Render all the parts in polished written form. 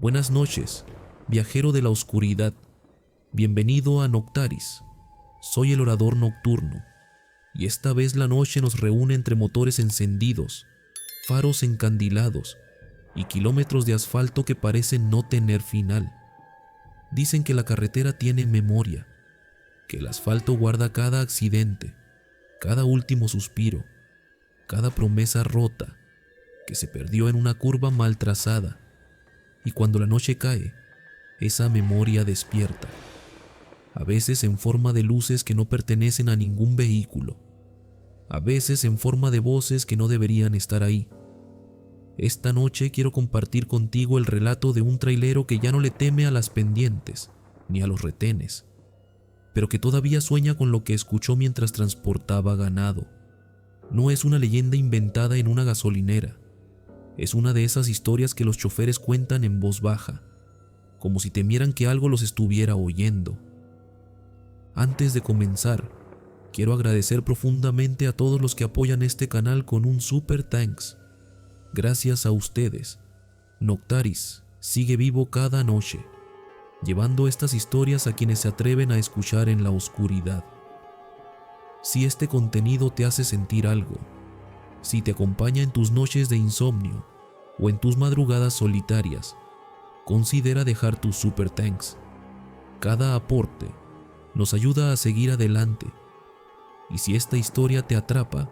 Buenas noches, viajero de la oscuridad. Bienvenido a Noctaris. Soy el orador nocturno, y esta vez la noche nos reúne entre motores encendidos, faros encandilados y kilómetros de asfalto que parecen no tener final. Dicen que la carretera tiene memoria, que el asfalto guarda cada accidente, cada último suspiro, cada promesa rota que se perdió en una curva mal trazada, y cuando la noche cae, esa memoria despierta, a veces en forma de luces que no pertenecen a ningún vehículo, a veces en forma de voces que no deberían estar ahí. Esta noche quiero compartir contigo el relato de un trailero que ya no le teme a las pendientes ni a los retenes, pero que todavía sueña con lo que escuchó mientras transportaba ganado. No es una leyenda inventada en una gasolinera, es una de esas historias que los choferes cuentan en voz baja, como si temieran que algo los estuviera oyendo. Antes de comenzar, quiero agradecer profundamente a todos los que apoyan este canal con un super thanks. Gracias a ustedes, Noctaris sigue vivo cada noche, llevando estas historias a quienes se atreven a escuchar en la oscuridad. Si este contenido te hace sentir algo, si te acompaña en tus noches de insomnio o en tus madrugadas solitarias, considera dejar tus super thanks. Cada aporte nos ayuda a seguir adelante. Y si esta historia te atrapa,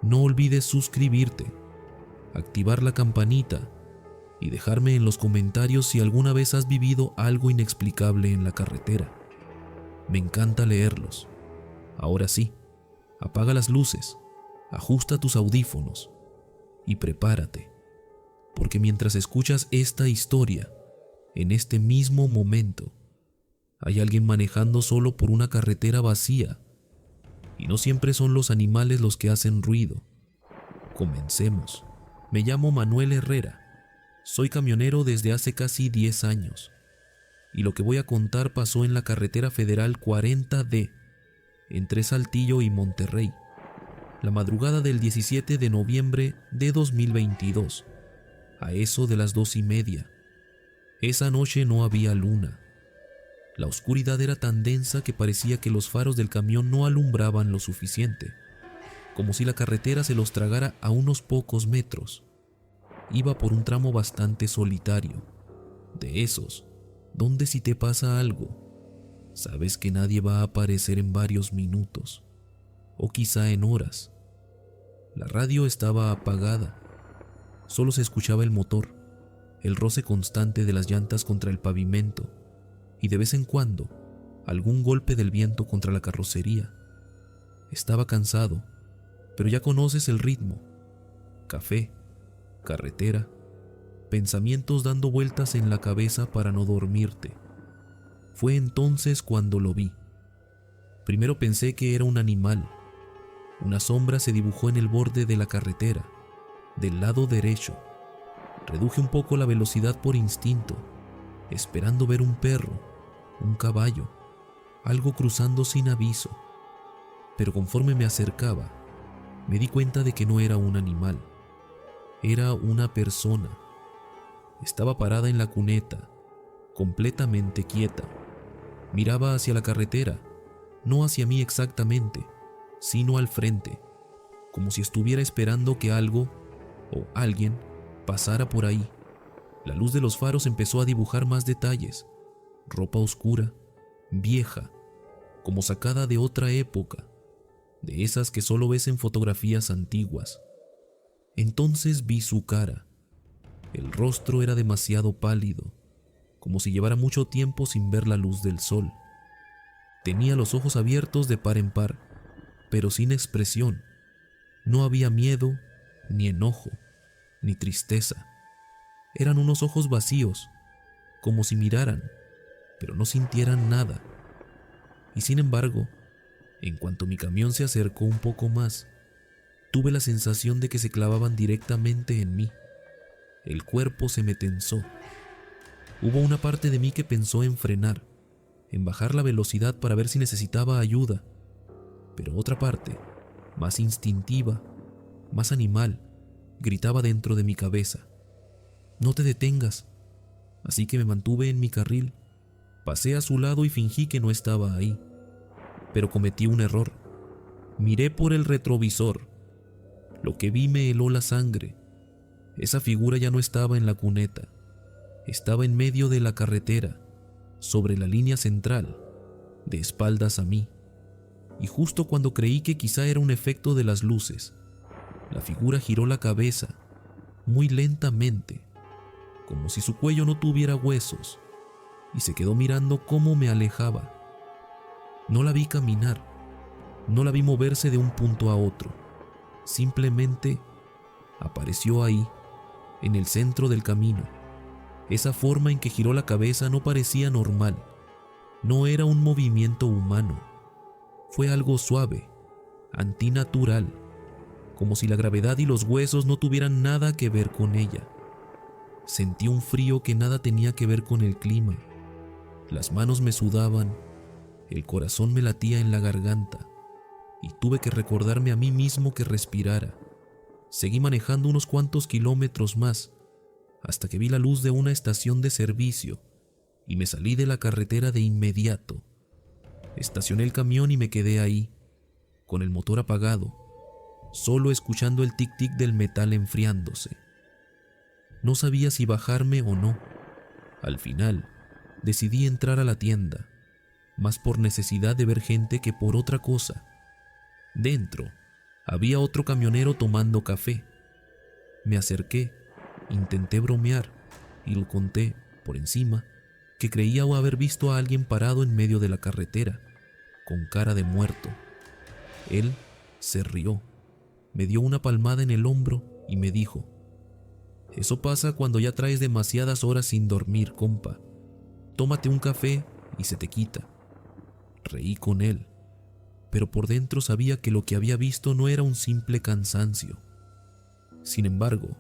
no olvides suscribirte, activar la campanita y dejarme en los comentarios si alguna vez has vivido algo inexplicable en la carretera. Me encanta leerlos. Ahora sí, apaga las luces, ajusta tus audífonos y prepárate, porque mientras escuchas esta historia, en este mismo momento, hay alguien manejando solo por una carretera vacía, y no siempre son los animales los que hacen ruido. Comencemos. Me llamo Manuel Herrera, soy camionero desde hace casi 10 años, y lo que voy a contar pasó en la carretera federal 40D, entre Saltillo y Monterrey, la madrugada del 17 de noviembre de 2022, a eso de las 2:30. Esa noche no había luna. La oscuridad era tan densa que parecía que los faros del camión no alumbraban lo suficiente, como si la carretera se los tragara a unos pocos metros. Iba por un tramo bastante solitario, de esos, donde si te pasa algo, sabes que nadie va a aparecer en varios minutos, o quizá en horas. La radio estaba apagada, solo se escuchaba el motor, el roce constante de las llantas contra el pavimento, y de vez en cuando, algún golpe del viento contra la carrocería. Estaba cansado, pero ya conoces el ritmo. Café, carretera, pensamientos dando vueltas en la cabeza para no dormirte. Fue entonces cuando lo vi. Primero pensé que era un animal. Una sombra se dibujó en el borde de la carretera, del lado derecho. Reduje un poco la velocidad por instinto, esperando ver un perro, un caballo, algo cruzando sin aviso. Pero conforme me acercaba, me di cuenta de que no era un animal. Era una persona. Estaba parada en la cuneta, completamente quieta. Miraba hacia la carretera, no hacia mí exactamente, sino al frente, como si estuviera esperando que algo o alguien pasara por ahí. La luz de los faros empezó a dibujar más detalles. Ropa oscura, vieja, como sacada de otra época, de esas que solo ves en fotografías antiguas. Entonces vi su cara. El rostro era demasiado pálido, como si llevara mucho tiempo sin ver la luz del sol. Tenía los ojos abiertos de par en par, pero sin expresión. No había miedo, ni enojo, ni tristeza. Eran unos ojos vacíos, como si miraran, pero no sintieran nada. Y sin embargo, en cuanto mi camión se acercó un poco más, tuve la sensación de que se clavaban directamente en mí. El cuerpo se me tensó. Hubo una parte de mí que pensó en frenar, en bajar la velocidad para ver si necesitaba ayuda, pero otra parte, más instintiva, más animal, gritaba dentro de mi cabeza: «No te detengas, así que me mantuve en mi carril. Pasé a su lado y fingí que no estaba ahí. Pero cometí un error. Miré por el retrovisor. Lo que vi me heló la sangre. Esa figura ya no estaba en la cuneta. Estaba en medio de la carretera, sobre la línea central, de espaldas a mí. Y justo cuando creí que quizá era un efecto de las luces, la figura giró la cabeza, muy lentamente, como si su cuello no tuviera huesos, y se quedó mirando cómo me alejaba. No la vi caminar, no la vi moverse de un punto a otro. Simplemente apareció ahí, en el centro del camino. Esa forma en que giró la cabeza no parecía normal. No era un movimiento humano. Fue algo suave, antinatural, como si la gravedad y los huesos no tuvieran nada que ver con ella. Sentí un frío que nada tenía que ver con el clima. Las manos me sudaban, el corazón me latía en la garganta, y tuve que recordarme a mí mismo que respirara. Seguí manejando unos cuantos kilómetros más, hasta que vi la luz de una estación de servicio, y me salí de la carretera de inmediato. Estacioné el camión y me quedé ahí, con el motor apagado, solo escuchando el tic-tic del metal enfriándose. No sabía si bajarme o no. Al final, decidí entrar a la tienda, más por necesidad de ver gente que por otra cosa. Dentro, había otro camionero tomando café. Me acerqué, intenté bromear y lo conté, por encima, que creía haber visto a alguien parado en medio de la carretera, con cara de muerto. Él se rió, me dio una palmada en el hombro y me dijo: «Eso pasa cuando ya traes demasiadas horas sin dormir, compa. Tómate un café y se te quita». Reí con él, pero por dentro sabía que lo que había visto no era un simple cansancio. Sin embargo,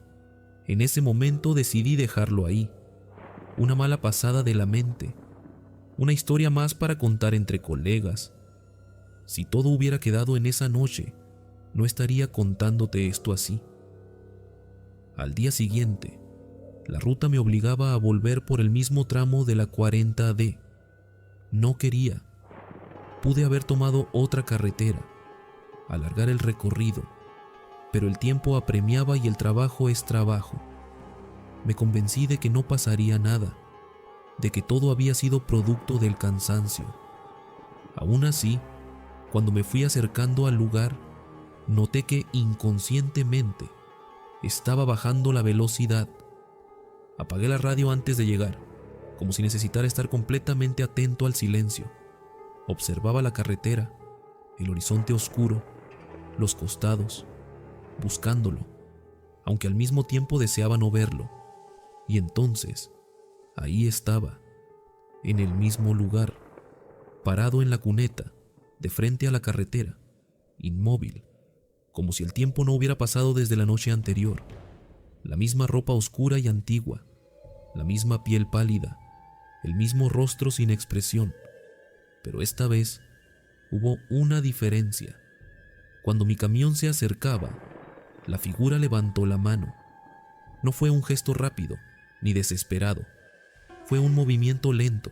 en ese momento decidí dejarlo ahí, una mala pasada de la mente, una historia más para contar entre colegas. Si todo hubiera quedado en esa noche, no estaría contándote esto así. Al día siguiente, la ruta me obligaba a volver por el mismo tramo de la 40D. No quería. Pude haber tomado otra carretera, alargar el recorrido, pero el tiempo apremiaba y el trabajo es trabajo. Me convencí de que no pasaría nada, de que todo había sido producto del cansancio. Aún así, cuando me fui acercando al lugar, noté que inconscientemente estaba bajando la velocidad. Apagué la radio antes de llegar, como si necesitara estar completamente atento al silencio. Observaba la carretera, el horizonte oscuro, los costados, buscándolo, aunque al mismo tiempo deseaba no verlo. Y entonces, ahí estaba, en el mismo lugar, parado en la cuneta, de frente a la carretera, inmóvil, como si el tiempo no hubiera pasado desde la noche anterior. La misma ropa oscura y antigua, la misma piel pálida, el mismo rostro sin expresión. Pero esta vez hubo una diferencia. Cuando mi camión se acercaba, la figura levantó la mano. No fue un gesto rápido ni desesperado. Fue un movimiento lento,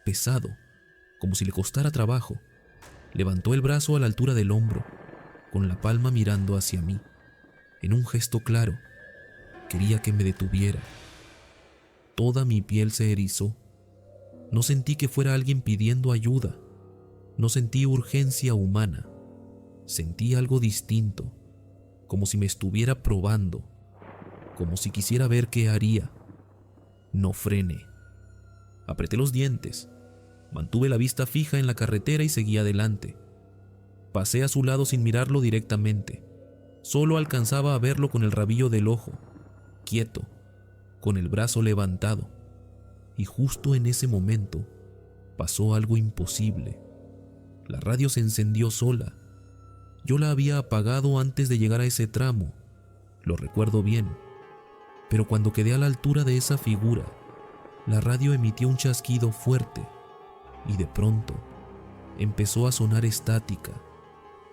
pesado, como si le costara trabajo. Levantó el brazo a la altura del hombro, con la palma mirando hacia mí. En un gesto claro, quería que me detuviera. Toda mi piel se erizó. No sentí que fuera alguien pidiendo ayuda. No sentí urgencia humana. Sentí algo distinto, como si me estuviera probando, como si quisiera ver qué haría. No frené. Apreté los dientes, mantuve la vista fija en la carretera y seguí adelante. Pasé a su lado sin mirarlo directamente. Solo alcanzaba a verlo con el rabillo del ojo, quieto, con el brazo levantado. Y justo en ese momento pasó algo imposible. La radio se encendió sola. Yo la había apagado antes de llegar a ese tramo, lo recuerdo bien. Pero cuando quedé a la altura de esa figura, la radio emitió un chasquido fuerte y de pronto empezó a sonar estática,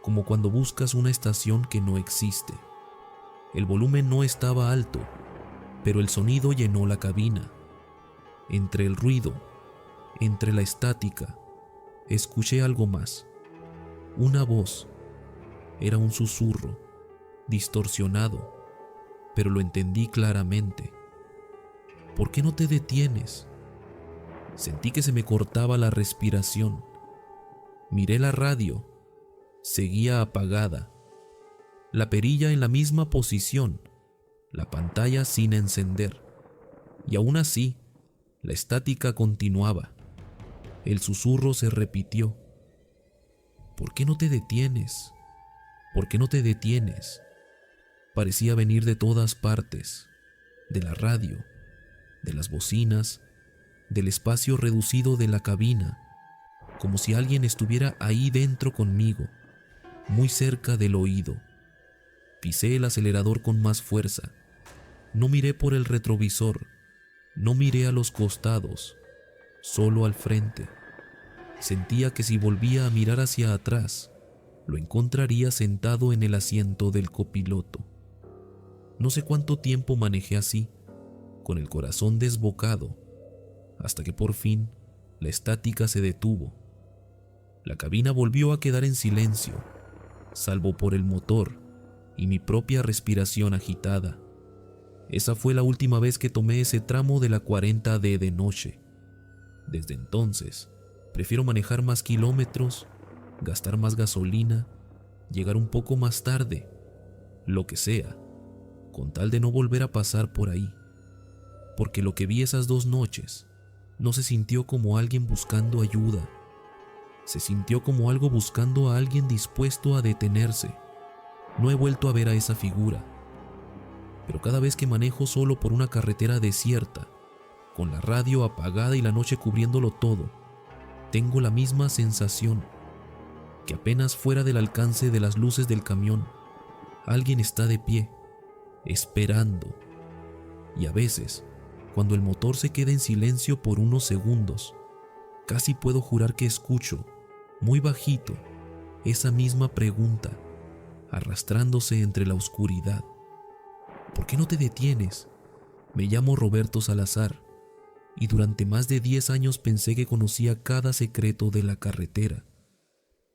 como cuando buscas una estación que no existe. El volumen no estaba alto, pero el sonido llenó la cabina. Entre el ruido, entre la estática, escuché algo más. Una voz. Era un susurro, distorsionado, pero lo entendí claramente. ¿Por qué no te detienes? Sentí que se me cortaba la respiración. Miré la radio. Seguía apagada. La perilla en la misma posición, la pantalla sin encender. Y aún así, la estática continuaba. El susurro se repitió. ¿Por qué no te detienes? ¿Por qué no te detienes? Parecía venir de todas partes, de la radio, de las bocinas, del espacio reducido de la cabina, como si alguien estuviera ahí dentro conmigo, muy cerca del oído. Pisé el acelerador con más fuerza. No miré por el retrovisor, no miré a los costados, solo al frente. Sentía que si volvía a mirar hacia atrás, lo encontraría sentado en el asiento del copiloto. No sé cuánto tiempo manejé así, con el corazón desbocado, hasta que por fin la estática se detuvo. La cabina volvió a quedar en silencio, salvo por el motor y mi propia respiración agitada. Esa fue la última vez que tomé ese tramo de la 40D de noche. Desde entonces, prefiero manejar más kilómetros, gastar más gasolina, llegar un poco más tarde, lo que sea, con tal de no volver a pasar por ahí. Porque lo que vi esas 2 noches no se sintió como alguien buscando ayuda. Se sintió como algo buscando a alguien dispuesto a detenerse. No he vuelto a ver a esa figura. Pero cada vez que manejo solo por una carretera desierta, con la radio apagada y la noche cubriéndolo todo, tengo la misma sensación, que apenas fuera del alcance de las luces del camión, alguien está de pie, esperando. Y a veces, cuando el motor se queda en silencio por unos segundos, casi puedo jurar que escucho, muy bajito, esa misma pregunta, arrastrándose entre la oscuridad. ¿Por qué no te detienes? Me llamo Roberto Salazar, y durante más de 10 años pensé que conocía cada secreto de la carretera.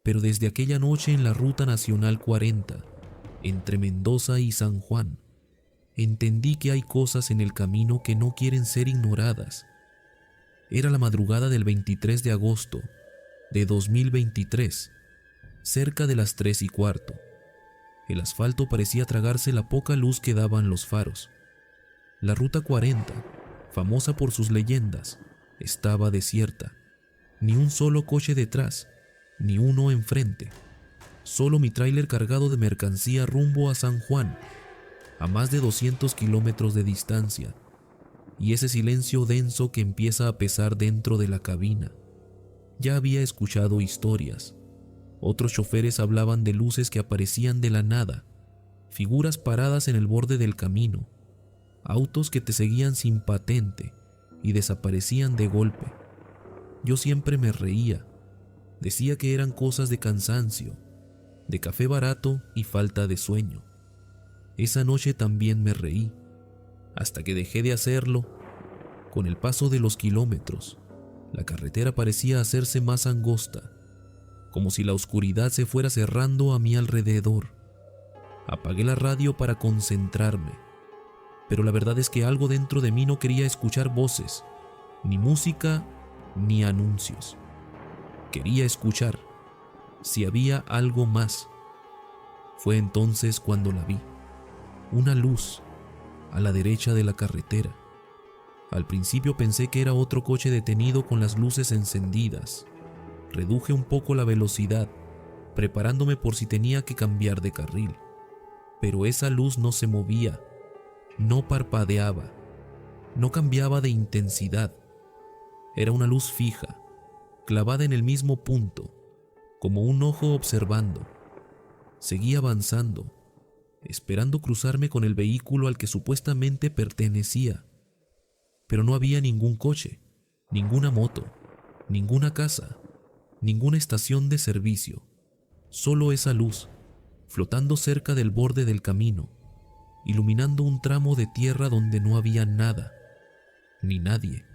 Pero desde aquella noche en la Ruta Nacional 40, entre Mendoza y San Juan, entendí que hay cosas en el camino que no quieren ser ignoradas. Era la madrugada del 23 de agosto de 2023, cerca de las 3:15. El asfalto parecía tragarse la poca luz que daban los faros. La Ruta 40, famosa por sus leyendas, estaba desierta. Ni un solo coche detrás, ni uno enfrente. Solo mi tráiler cargado de mercancía rumbo a San Juan, a más de 200 kilómetros de distancia, y ese silencio denso que empieza a pesar dentro de la cabina. Ya había escuchado historias. Otros choferes hablaban de luces que aparecían de la nada, figuras paradas en el borde del camino, autos que te seguían sin patente y desaparecían de golpe. Yo siempre me reía. Decía que eran cosas de cansancio, de café barato y falta de sueño. Esa noche también me reí, hasta que dejé de hacerlo. Con el paso de los kilómetros, la carretera parecía hacerse más angosta, como si la oscuridad se fuera cerrando a mi alrededor. Apagué la radio para concentrarme, pero la verdad es que algo dentro de mí no quería escuchar voces, ni música, ni anuncios. Quería escuchar si había algo más. Fue entonces cuando la vi. Una luz a la derecha de la carretera. Al principio pensé que era otro coche detenido con las luces encendidas. Reduje un poco la velocidad, preparándome por si tenía que cambiar de carril. Pero esa luz no se movía, no parpadeaba, no cambiaba de intensidad. Era una luz fija, clavada en el mismo punto, como un ojo observando. Seguí avanzando, esperando cruzarme con el vehículo al que supuestamente pertenecía. Pero no había ningún coche, ninguna moto, ninguna casa, ninguna estación de servicio. Solo esa luz, flotando cerca del borde del camino, iluminando un tramo de tierra donde no había nada, ni nadie.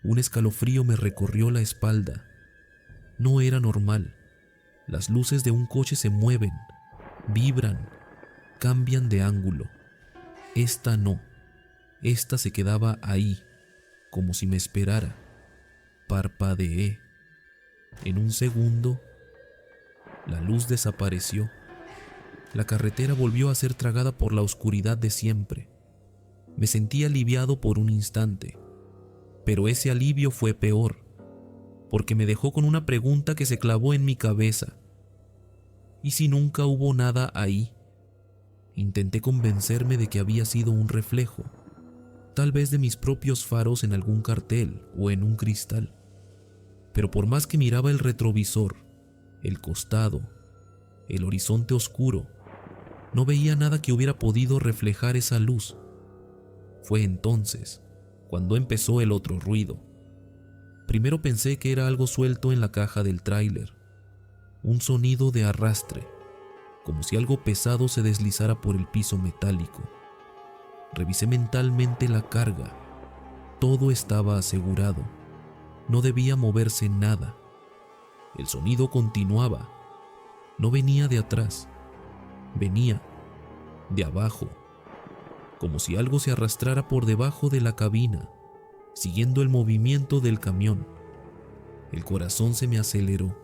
Un escalofrío me recorrió la espalda. No era normal. Las luces de un coche se mueven, vibran, cambian de ángulo. Esta no. Esta se quedaba ahí, como si me esperara. Parpadeé. En un segundo, la luz desapareció. La carretera volvió a ser tragada por la oscuridad de siempre. Me sentí aliviado por un instante, pero ese alivio fue peor, porque me dejó con una pregunta que se clavó en mi cabeza. ¿Y si nunca hubo nada ahí? Intenté convencerme de que había sido un reflejo, tal vez de mis propios faros en algún cartel o en un cristal. Pero por más que miraba el retrovisor, el costado, el horizonte oscuro, no veía nada que hubiera podido reflejar esa luz. Fue entonces cuando empezó el otro ruido. Primero pensé que era algo suelto en la caja del tráiler, un sonido de arrastre, como si algo pesado se deslizara por el piso metálico. Revisé mentalmente la carga. Todo estaba asegurado. No debía moverse nada. El sonido continuaba. No venía de atrás. Venía de abajo, como si algo se arrastrara por debajo de la cabina, siguiendo el movimiento del camión. El corazón se me aceleró.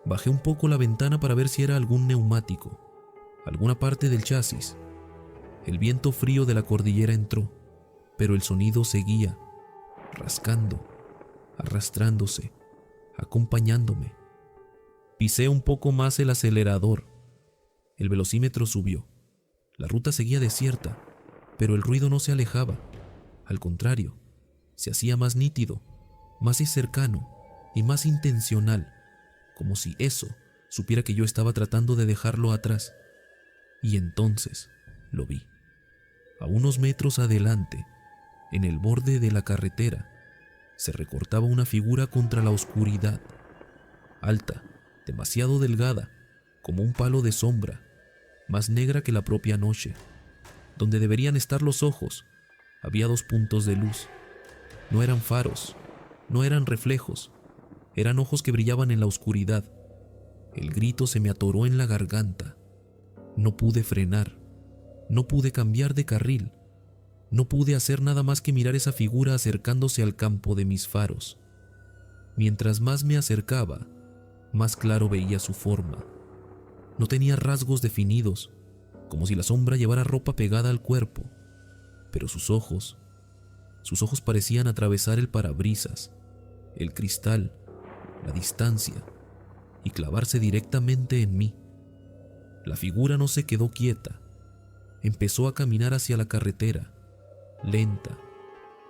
Bajé un poco la ventana para ver si era algún neumático, alguna parte del chasis. El viento frío de la cordillera entró, pero el sonido seguía, rascando, arrastrándose, acompañándome. Pisé un poco más el acelerador. El velocímetro subió. La ruta seguía desierta, pero el ruido no se alejaba. Al contrario, se hacía más nítido, más cercano y más intencional, como si eso supiera que yo estaba tratando de dejarlo atrás. Y entonces lo vi. A unos metros adelante, en el borde de la carretera, se recortaba una figura contra la oscuridad, alta, demasiado delgada, como un palo de sombra, más negra que la propia noche. Donde deberían estar los ojos, había 2 puntos de luz. No eran faros, no eran reflejos, eran ojos que brillaban en la oscuridad. El grito se me atoró en la garganta. No pude frenar, no pude cambiar de carril, no pude hacer nada más que mirar esa figura acercándose al campo de mis faros. Mientras más me acercaba, más claro veía su forma. No tenía rasgos definidos, como si la sombra llevara ropa pegada al cuerpo, pero sus ojos parecían atravesar el parabrisas, el cristal, la distancia, y clavarse directamente en mí. La figura no se quedó quieta. Empezó a caminar hacia la carretera, lenta,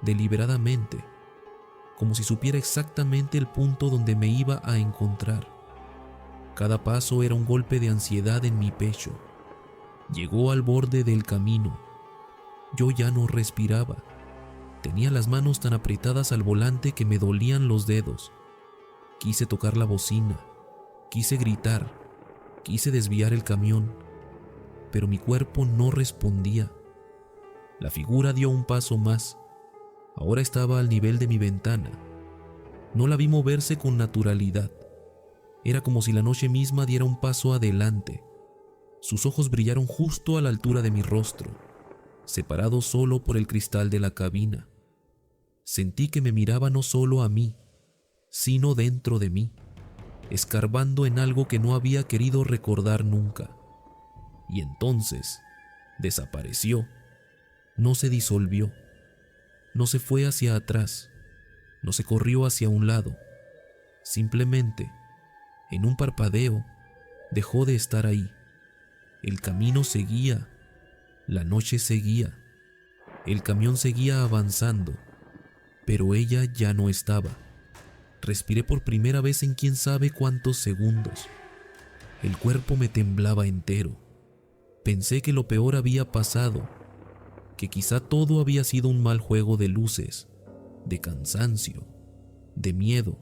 deliberadamente, como si supiera exactamente el punto donde me iba a encontrar. Cada paso era un golpe de ansiedad en mi pecho. Llegó al borde del camino. Yo ya no respiraba. Tenía las manos tan apretadas al volante que me dolían los dedos. Quise tocar la bocina, quise gritar, quise desviar el camión, pero mi cuerpo no respondía. La figura dio un paso más. Ahora estaba al nivel de mi ventana. No la vi moverse con naturalidad. Era como si la noche misma diera un paso adelante. Sus ojos brillaron justo a la altura de mi rostro, separados solo por el cristal de la cabina. Sentí que me miraba no solo a mí, sino dentro de mí, escarbando en algo que no había querido recordar nunca. Y entonces desapareció. No se disolvió, no se fue hacia atrás, no se corrió hacia un lado. Simplemente, en un parpadeo, dejó de estar ahí. El camino seguía, la noche seguía, el camión seguía avanzando, pero ella ya no estaba. Respiré por primera vez en quién sabe cuántos segundos. El cuerpo me temblaba entero. Pensé que lo peor había pasado, que quizá todo había sido un mal juego de luces, de cansancio, de miedo,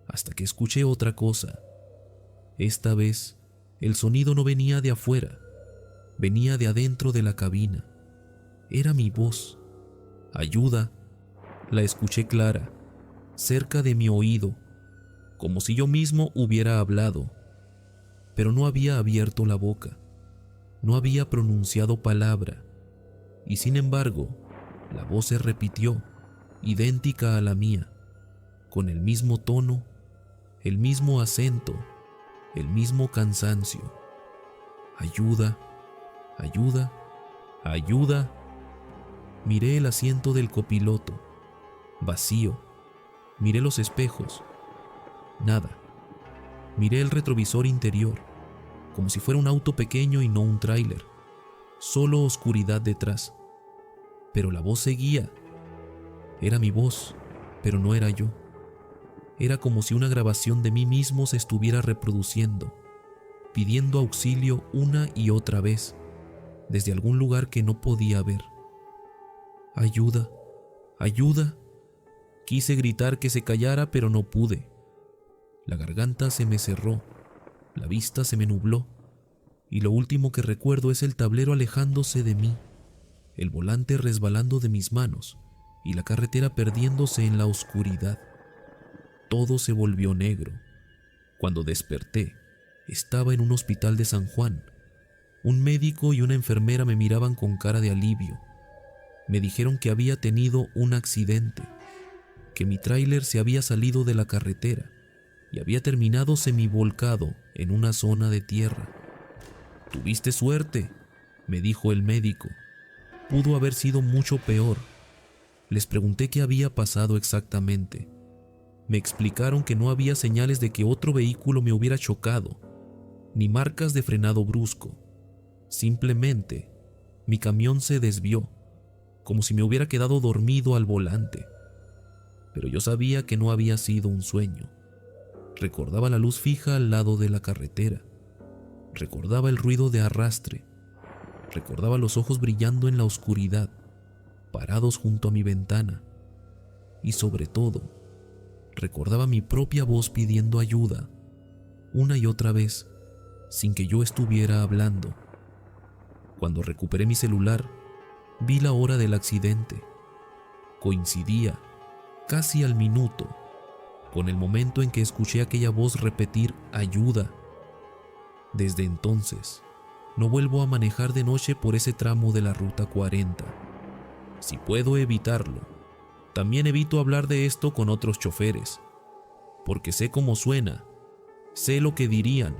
hasta que escuché otra cosa. Esta vez, el sonido no venía de afuera, venía de adentro de la cabina. Era mi voz. Ayuda. La escuché clara, cerca de mi oído, como si yo mismo hubiera hablado, pero no había abierto la boca, no había pronunciado palabra, y sin embargo, la voz se repitió, idéntica a la mía, con el mismo tono, el mismo acento, el mismo cansancio. Ayuda, ayuda, ayuda. Miré el asiento del copiloto, vacío. Miré los espejos, nada. Miré el retrovisor interior, como si fuera un auto pequeño y no un tráiler. Solo oscuridad detrás. Pero la voz seguía. Era mi voz, pero no era yo. Era como si una grabación de mí mismo se estuviera reproduciendo, pidiendo auxilio una y otra vez, desde algún lugar que no podía ver. Ayuda, ayuda. Quise gritar que se callara, pero no pude. La garganta se me cerró, la vista se me nubló, y lo último que recuerdo es el tablero alejándose de mí, el volante resbalando de mis manos y la carretera perdiéndose en la oscuridad. Todo se volvió negro. Cuando desperté, estaba en un hospital de San Juan. Un médico y una enfermera me miraban con cara de alivio. Me dijeron que había tenido un accidente, que mi tráiler se había salido de la carretera y había terminado semivolcado en una zona de tierra. «Tuviste suerte», me dijo el médico. «Pudo haber sido mucho peor». Les pregunté qué había pasado exactamente. Me explicaron que no había señales de que otro vehículo me hubiera chocado, ni marcas de frenado brusco. Simplemente, mi camión se desvió, como si me hubiera quedado dormido al volante. Pero yo sabía que no había sido un sueño. Recordaba la luz fija al lado de la carretera. Recordaba el ruido de arrastre. Recordaba los ojos brillando en la oscuridad, parados junto a mi ventana. Y sobre todo, recordaba mi propia voz pidiendo ayuda, una y otra vez, sin que yo estuviera hablando. Cuando recuperé mi celular, vi la hora del accidente. Coincidía, casi al minuto, con el momento en que escuché aquella voz repetir «ayuda». Desde entonces, no vuelvo a manejar de noche por ese tramo de la Ruta 40. Si puedo evitarlo, también evito hablar de esto con otros choferes, porque sé cómo suena, sé lo que dirían.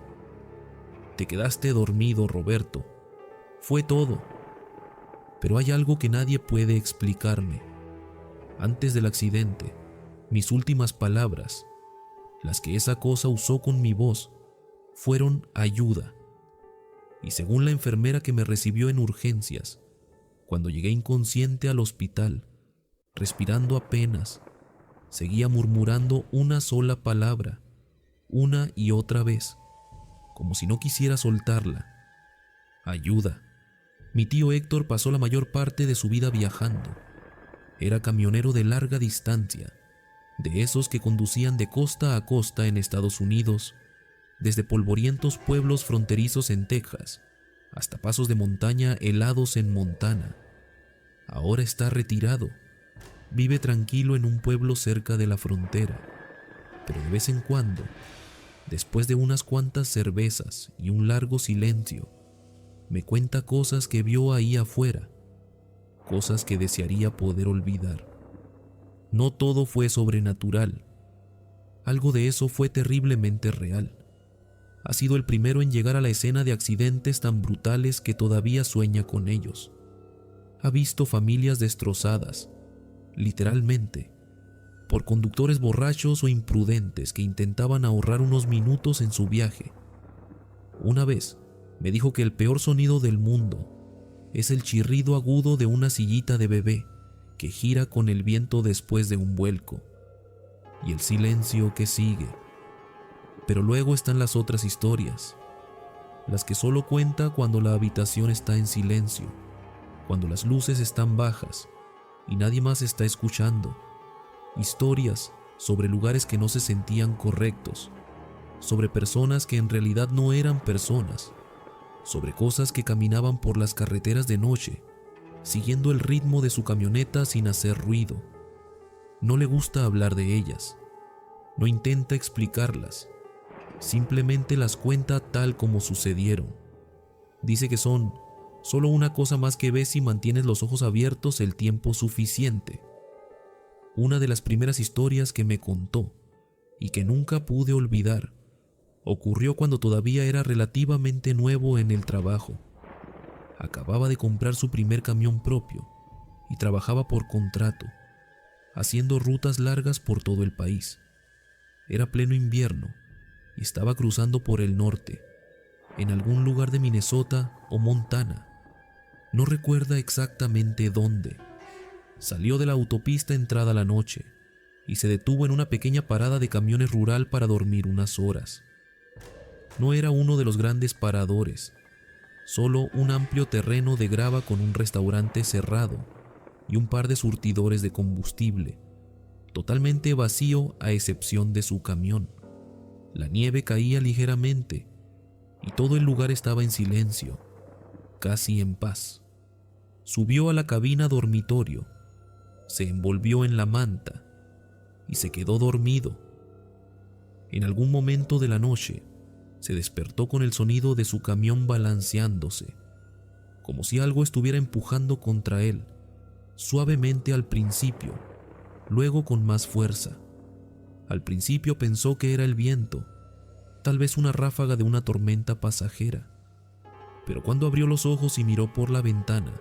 «Te quedaste dormido, Roberto. Fue todo». Pero hay algo que nadie puede explicarme. Antes del accidente, mis últimas palabras, las que esa cosa usó con mi voz, fueron «ayuda». Y según la enfermera que me recibió en urgencias, cuando llegué inconsciente al hospital, respirando apenas, seguía murmurando una sola palabra, una y otra vez, como si no quisiera soltarla: «ayuda». Mi tío Héctor pasó la mayor parte de su vida viajando. Era camionero de larga distancia, de esos que conducían de costa a costa en Estados Unidos, desde polvorientos pueblos fronterizos en Texas hasta pasos de montaña helados en Montana. Ahora está retirado. Vive tranquilo en un pueblo cerca de la frontera, pero de vez en cuando, después de unas cuantas cervezas y un largo silencio, me cuenta cosas que vio ahí afuera, cosas que desearía poder olvidar. No todo fue sobrenatural. Algo de eso fue terriblemente real. Ha sido el primero en llegar a la escena de accidentes tan brutales que todavía sueña con ellos. Ha visto familias destrozadas, literalmente, por conductores borrachos o imprudentes que intentaban ahorrar unos minutos en su viaje. Una vez me dijo que el peor sonido del mundo es el chirrido agudo de una sillita de bebé que gira con el viento después de un vuelco, y el silencio que sigue. Pero luego están las otras historias, las que solo cuenta cuando la habitación está en silencio, cuando las luces están bajas y nadie más está escuchando. Historias sobre lugares que no se sentían correctos, sobre personas que en realidad no eran personas, sobre cosas que caminaban por las carreteras de noche, siguiendo el ritmo de su camioneta sin hacer ruido. No le gusta hablar de ellas, no intenta explicarlas, simplemente las cuenta tal como sucedieron. Dice que son solo una cosa más que ves si mantienes los ojos abiertos el tiempo suficiente. Una de las primeras historias que me contó y que nunca pude olvidar ocurrió cuando todavía era relativamente nuevo en el trabajo. Acababa de comprar su primer camión propio y trabajaba por contrato, haciendo rutas largas por todo el país. Era pleno invierno y estaba cruzando por el norte, en algún lugar de Minnesota o Montana. No recuerda exactamente dónde. Salió de la autopista entrada la noche y se detuvo en una pequeña parada de camiones rural para dormir unas horas. No era uno de los grandes paradores, solo un amplio terreno de grava con un restaurante cerrado y un par de surtidores de combustible, totalmente vacío a excepción de su camión. La nieve caía ligeramente y todo el lugar estaba en silencio, casi en paz. Subió a la cabina dormitorio, se envolvió en la manta y se quedó dormido. En algún momento de la noche, se despertó con el sonido de su camión balanceándose, como si algo estuviera empujando contra él, suavemente al principio, luego con más fuerza. Al principio pensó que era el viento, tal vez una ráfaga de una tormenta pasajera, pero cuando abrió los ojos y miró por la ventana,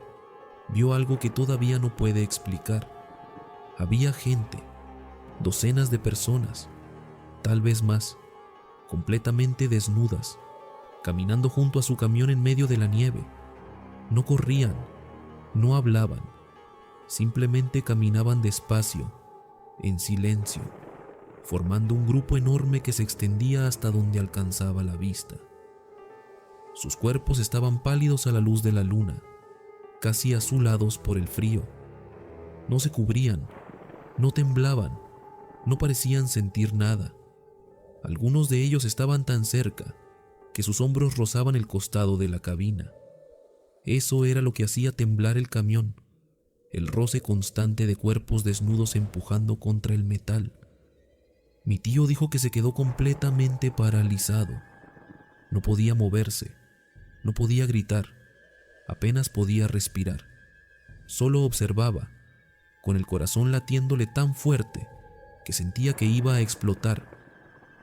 vio algo que todavía no puede explicar. Había gente, docenas de personas, tal vez más, completamente desnudas, caminando junto a su camión en medio de la nieve. No corrían, no hablaban, simplemente caminaban despacio, en silencio, formando un grupo enorme que se extendía hasta donde alcanzaba la vista. Sus cuerpos estaban pálidos a la luz de la luna, casi azulados por el frío. No se cubrían, no temblaban, no parecían sentir nada. Algunos de ellos estaban tan cerca que sus hombros rozaban el costado de la cabina. Eso era lo que hacía temblar el camión, el roce constante de cuerpos desnudos empujando contra el metal. Mi tío dijo que se quedó completamente paralizado. No podía moverse, no podía gritar, apenas podía respirar. Solo observaba, con el corazón latiéndole tan fuerte que sentía que iba a explotar,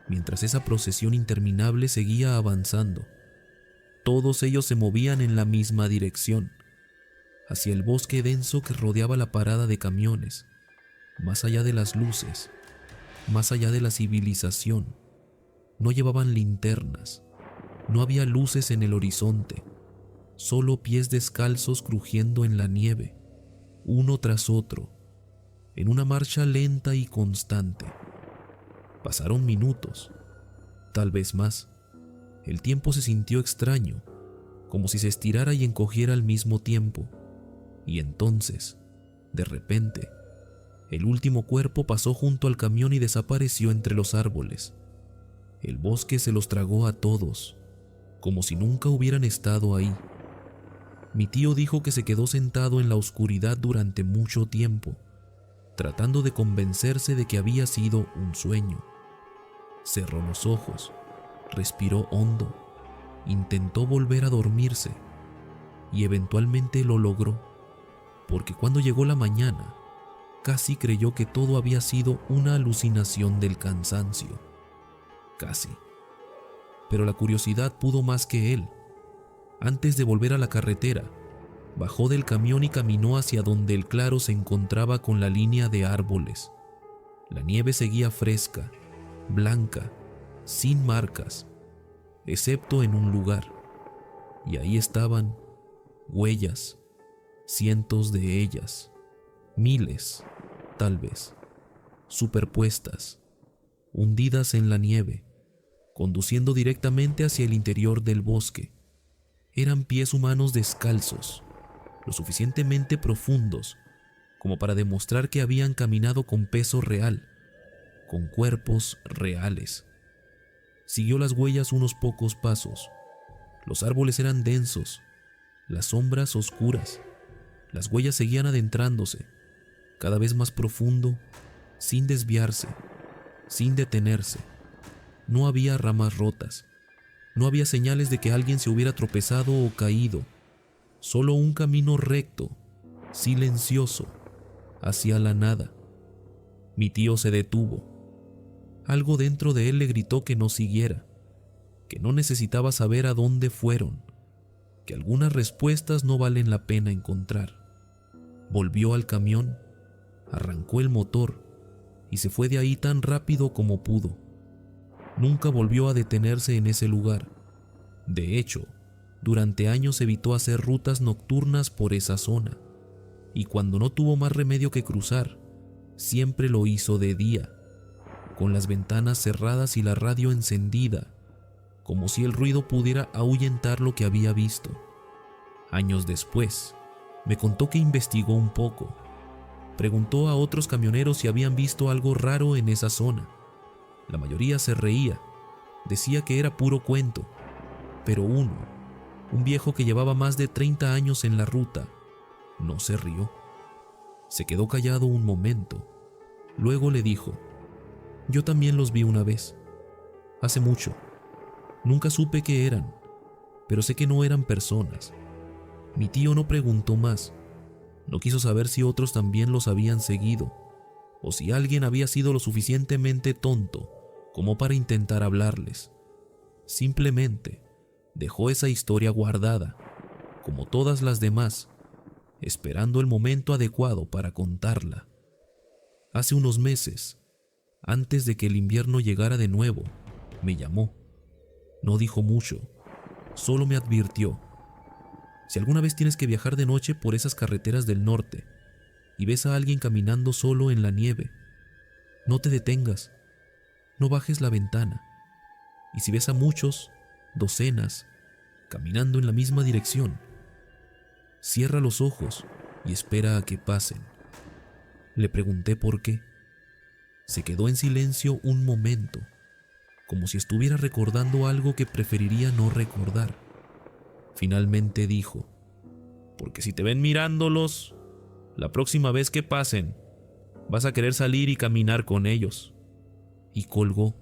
mientras esa procesión interminable seguía avanzando. Todos ellos se movían en la misma dirección, hacia el bosque denso que rodeaba la parada de camiones, más allá de las luces, más allá de la civilización. No llevaban linternas, no había luces en el horizonte, solo pies descalzos crujiendo en la nieve, uno tras otro, en una marcha lenta y constante. Pasaron minutos, tal vez más. El tiempo se sintió extraño, como si se estirara y encogiera al mismo tiempo. Y entonces, de repente, el último cuerpo pasó junto al camión y desapareció entre los árboles. El bosque se los tragó a todos, como si nunca hubieran estado ahí. Mi tío dijo que se quedó sentado en la oscuridad durante mucho tiempo, tratando de convencerse de que había sido un sueño. Cerró los ojos, respiró hondo, intentó volver a dormirse y eventualmente lo logró, porque cuando llegó la mañana, casi creyó que todo había sido una alucinación del cansancio. Casi. Pero la curiosidad pudo más que él. Antes de volver a la carretera, bajó del camión y caminó hacia donde el claro se encontraba con la línea de árboles. La nieve seguía fresca, blanca, sin marcas, excepto en un lugar. Y ahí estaban huellas, cientos de ellas, miles, tal vez, superpuestas, hundidas en la nieve, conduciendo directamente hacia el interior del bosque. Eran pies humanos descalzos, lo suficientemente profundos como para demostrar que habían caminado con peso real, con cuerpos reales. Siguió las huellas unos pocos pasos. Los árboles eran densos, las sombras oscuras. Las huellas seguían adentrándose, cada vez más profundo, sin desviarse, sin detenerse. No había ramas rotas, no había señales de que alguien se hubiera tropezado o caído, solo un camino recto, silencioso, hacia la nada. Mi tío se detuvo. Algo dentro de él le gritó que no siguiera, que no necesitaba saber a dónde fueron, que algunas respuestas no valen la pena encontrar. Volvió al camión, arrancó el motor y se fue de ahí tan rápido como pudo. Nunca volvió a detenerse en ese lugar. De hecho, durante años evitó hacer rutas nocturnas por esa zona, y cuando no tuvo más remedio que cruzar, siempre lo hizo de día, con las ventanas cerradas y la radio encendida, como si el ruido pudiera ahuyentar lo que había visto. Años después, me contó que investigó un poco. Preguntó a otros camioneros si habían visto algo raro en esa zona. La mayoría se reía, decía que era puro cuento, pero uno, un viejo que llevaba más de 30 años en la ruta, no se rió. Se quedó callado un momento. Luego le dijo: yo también los vi una vez, hace mucho. Nunca supe qué eran, pero sé que no eran personas. Mi tío no preguntó más. No quiso saber si otros también los habían seguido, o si alguien había sido lo suficientemente tonto como para intentar hablarles. Simplemente dejó esa historia guardada, como todas las demás, esperando el momento adecuado para contarla. Hace unos meses, antes de que el invierno llegara de nuevo, me llamó. No dijo mucho, solo me advirtió: si alguna vez tienes que viajar de noche por esas carreteras del norte y ves a alguien caminando solo en la nieve, no te detengas, no bajes la ventana, y si ves a muchos, docenas, caminando en la misma dirección, cierra los ojos y espera a que pasen. Le pregunté por qué. Se quedó en silencio un momento, como si estuviera recordando algo que preferiría no recordar. Finalmente dijo: porque si te ven mirándolos, la próxima vez que pasen, vas a querer salir y caminar con ellos. Y colgó.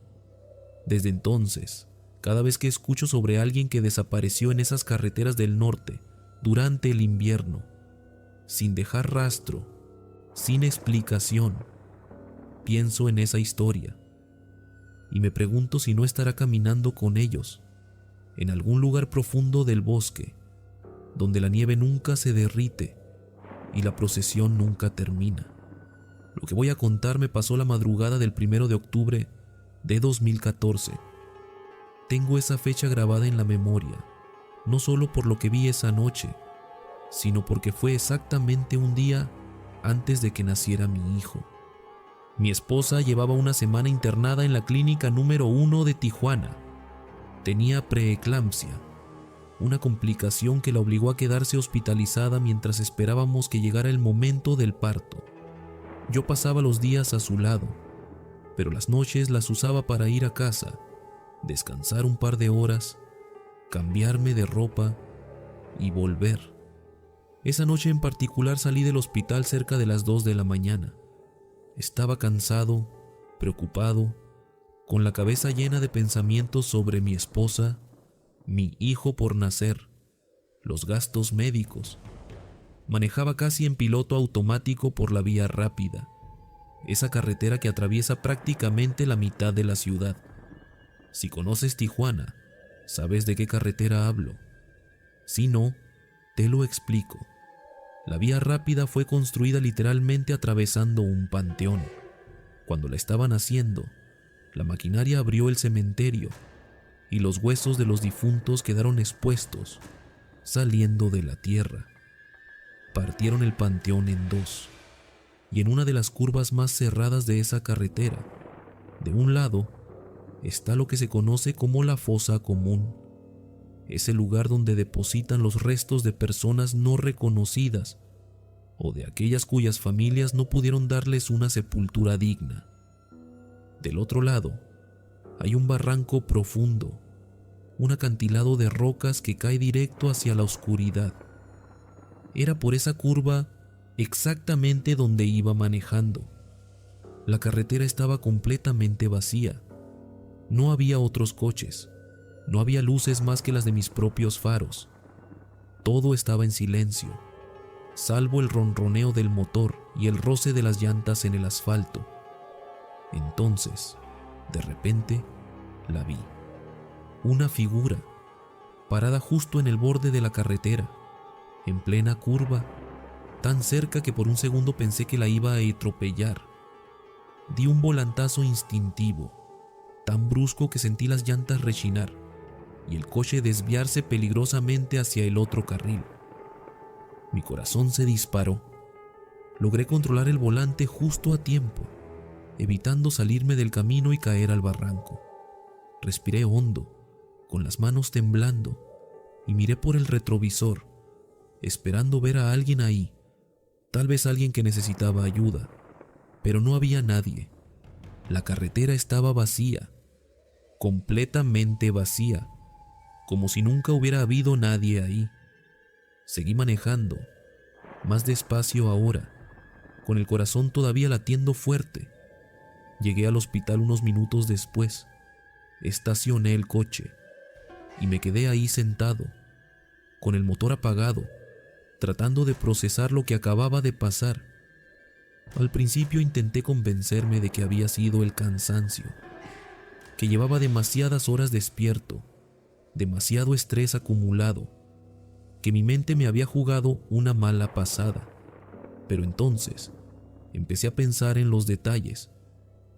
Desde entonces, cada vez que escucho sobre alguien que desapareció en esas carreteras del norte durante el invierno, sin dejar rastro, sin explicación, pienso en esa historia y me pregunto si no estará caminando con ellos en algún lugar profundo del bosque, donde la nieve nunca se derrite y la procesión nunca termina. Lo que voy a contar me pasó la madrugada del 1 de octubre de 2014. Tengo esa fecha grabada en la memoria, no solo por lo que vi esa noche, sino porque fue exactamente un día antes de que naciera mi hijo. Mi esposa llevaba una semana internada en la clínica número 1 de Tijuana. Tenía preeclampsia, una complicación que la obligó a quedarse hospitalizada mientras esperábamos que llegara el momento del parto. Yo pasaba los días a su lado, pero las noches las usaba para ir a casa, descansar un par de horas, cambiarme de ropa y volver. Esa noche en particular salí del hospital cerca de las 2 de la mañana. Estaba cansado, preocupado, con la cabeza llena de pensamientos sobre mi esposa, mi hijo por nacer, los gastos médicos. Manejaba casi en piloto automático por la vía rápida, esa carretera que atraviesa prácticamente la mitad de la ciudad. Si conoces Tijuana, sabes de qué carretera hablo. Si no, te lo explico. La vía rápida fue construida literalmente atravesando un panteón. Cuando la estaban haciendo, la maquinaria abrió el cementerio y los huesos de los difuntos quedaron expuestos, saliendo de la tierra. Partieron el panteón en dos, y en una de las curvas más cerradas de esa carretera, de un lado, está lo que se conoce como la fosa común. Es el lugar donde depositan los restos de personas no reconocidas o de aquellas cuyas familias no pudieron darles una sepultura digna. Del otro lado, hay un barranco profundo, un acantilado de rocas que cae directo hacia la oscuridad. Era por esa curva exactamente donde iba manejando. La carretera estaba completamente vacía. No había otros coches. No había luces más que las de mis propios faros. Todo estaba en silencio, salvo el ronroneo del motor y el roce de las llantas en el asfalto. Entonces, de repente, la vi. Una figura, parada justo en el borde de la carretera, en plena curva, tan cerca que por un segundo pensé que la iba a atropellar. Di un volantazo instintivo, tan brusco que sentí las llantas rechinar y el coche desviarse peligrosamente hacia el otro carril. Mi corazón se disparó. Logré controlar el volante justo a tiempo, evitando salirme del camino y caer al barranco. Respiré hondo, con las manos temblando, y miré por el retrovisor, esperando ver a alguien ahí, tal vez alguien que necesitaba ayuda, pero no había nadie. La carretera estaba vacía, completamente vacía, como si nunca hubiera habido nadie ahí. Seguí manejando, más despacio ahora, con el corazón todavía latiendo fuerte. Llegué al hospital unos minutos después. Estacioné el coche y me quedé ahí sentado, con el motor apagado, tratando de procesar lo que acababa de pasar. Al principio intenté convencerme de que había sido el cansancio, que llevaba demasiadas horas despierto, demasiado estrés acumulado, que mi mente me había jugado una mala pasada. Pero entonces empecé a pensar en los detalles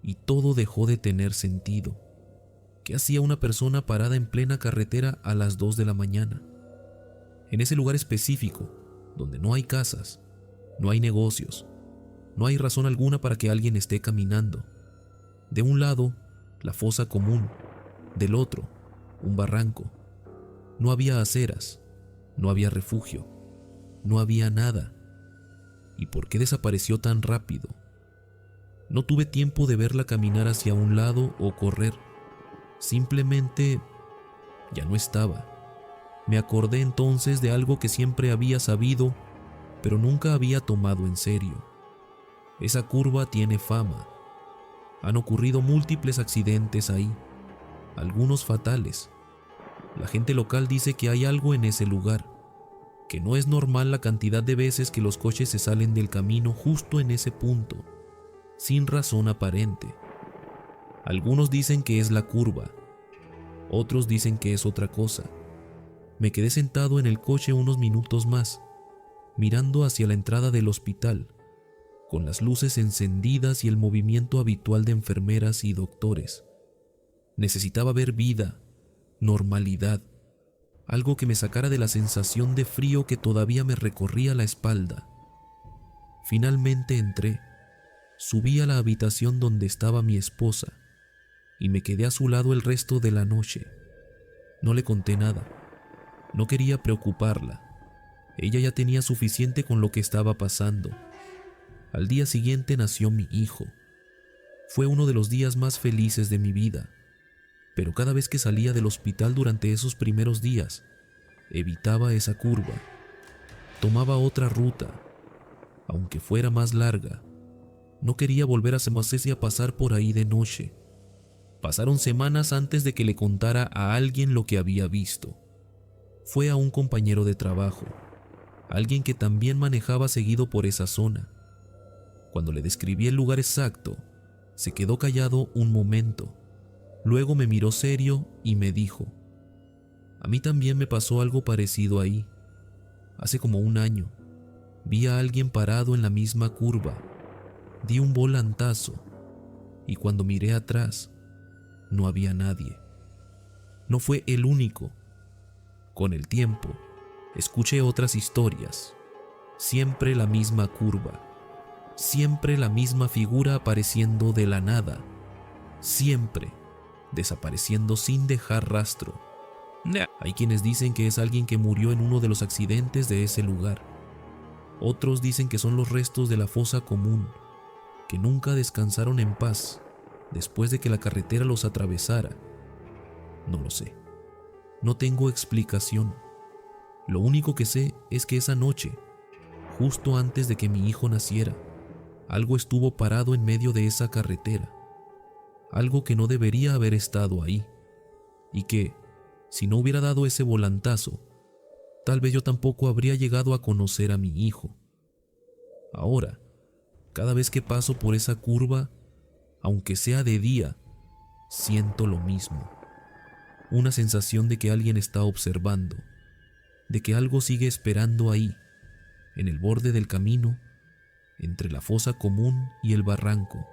y todo dejó de tener sentido. ¿Qué hacía una persona parada en plena carretera a las 2 de la mañana? En ese lugar específico, donde no hay casas, no hay negocios, no hay razón alguna para que alguien esté caminando. De un lado, la fosa común, del otro, un barranco. No había aceras, no había refugio, no había nada. ¿Y por qué desapareció tan rápido? No tuve tiempo de verla caminar hacia un lado o correr. Simplemente ya no estaba. Me acordé entonces de algo que siempre había sabido, pero nunca había tomado en serio. Esa curva tiene fama. Han ocurrido múltiples accidentes ahí, algunos fatales. La gente local dice que hay algo en ese lugar, que no es normal la cantidad de veces que los coches se salen del camino justo en ese punto, sin razón aparente. Algunos dicen que es la curva, otros dicen que es otra cosa. Me quedé sentado en el coche unos minutos más, mirando hacia la entrada del hospital, con las luces encendidas y el movimiento habitual de enfermeras y doctores. Necesitaba ver vida, normalidad, algo que me sacara de la sensación de frío que todavía me recorría la espalda. Finalmente entré, subí a la habitación donde estaba mi esposa y me quedé a su lado el resto de la noche. No le conté nada, no quería preocuparla. Ella ya tenía suficiente con lo que estaba pasando. Al día siguiente nació mi hijo. Fue uno de los días más felices de mi vida, pero cada vez que salía del hospital durante esos primeros días, evitaba esa curva, tomaba otra ruta, aunque fuera más larga. No quería volver a Semasese a pasar por ahí de noche. Pasaron semanas antes de que le contara a alguien lo que había visto. Fue a un compañero de trabajo, alguien que también manejaba seguido por esa zona. Cuando le describí el lugar exacto, se quedó callado un momento. Luego me miró serio y me dijo: a mí también me pasó algo parecido ahí. Hace como un año, vi a alguien parado en la misma curva. Di un volantazo y cuando miré atrás, no había nadie. No fue el único. Con el tiempo, escuché otras historias. Siempre la misma curva. Siempre la misma figura apareciendo de la nada. Siempre desapareciendo sin dejar rastro. Hay quienes dicen que es alguien que murió en uno de los accidentes de ese lugar. Otros dicen que son los restos de la fosa común, que nunca descansaron en paz después de que la carretera los atravesara. No lo sé. No tengo explicación. Lo único que sé es que esa noche, justo antes de que mi hijo naciera, Algo estuvo parado en medio de esa carretera, algo que no debería haber estado ahí, y que, si no hubiera dado ese volantazo, tal vez yo tampoco habría llegado a conocer a mi hijo. Ahora, cada vez que paso por esa curva, aunque sea de día, siento lo mismo. Una sensación de que alguien está observando, de que algo sigue esperando ahí, en el borde del camino, entre la fosa común y el barranco,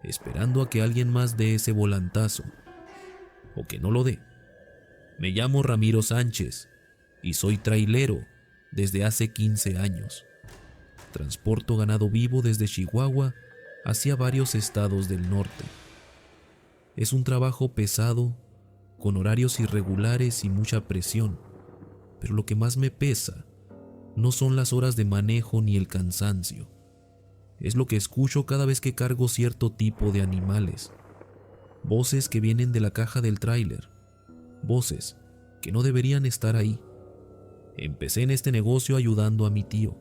esperando a que alguien más dé ese volantazo, o que no lo dé. Me llamo Ramiro Sánchez y soy trailero desde hace 15 años. Transporto ganado vivo desde Chihuahua hacia varios estados del norte. Es un trabajo pesado, con horarios irregulares y mucha presión, pero lo que más me pesa no son las horas de manejo ni el cansancio. Es lo que escucho cada vez que cargo cierto tipo de animales. Voces que vienen de la caja del tráiler. Voces que no deberían estar ahí. Empecé en este negocio ayudando a mi tío.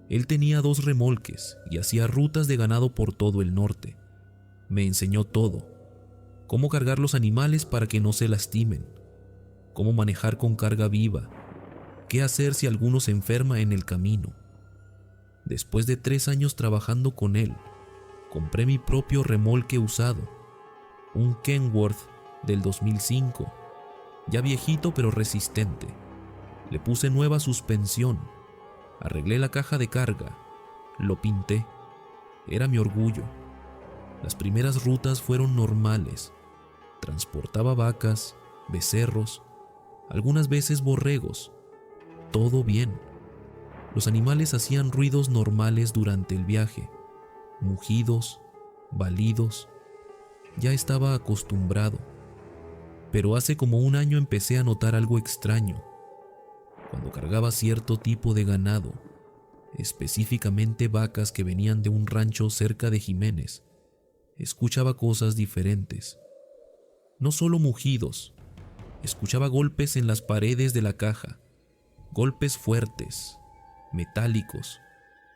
Él tenía 2 remolques y hacía rutas de ganado por todo el norte. Me enseñó todo. Cómo cargar los animales para que no se lastimen. Cómo manejar con carga viva. Qué hacer si alguno se enferma en el camino. Después de 3 años trabajando con él, compré mi propio remolque usado. Un Kenworth del 2005. Ya viejito pero resistente. Le puse nueva suspensión. Arreglé la caja de carga. Lo pinté. Era mi orgullo. Las primeras rutas fueron normales. Transportaba vacas, becerros, algunas veces borregos. Todo bien. Los animales hacían ruidos normales durante el viaje. Mugidos, balidos. Ya estaba acostumbrado. Pero hace como 1 año empecé a notar algo extraño. Cuando cargaba cierto tipo de ganado, específicamente vacas que venían de un rancho cerca de Jiménez, escuchaba cosas diferentes. No solo mugidos, escuchaba golpes en las paredes de la caja, golpes fuertes, metálicos,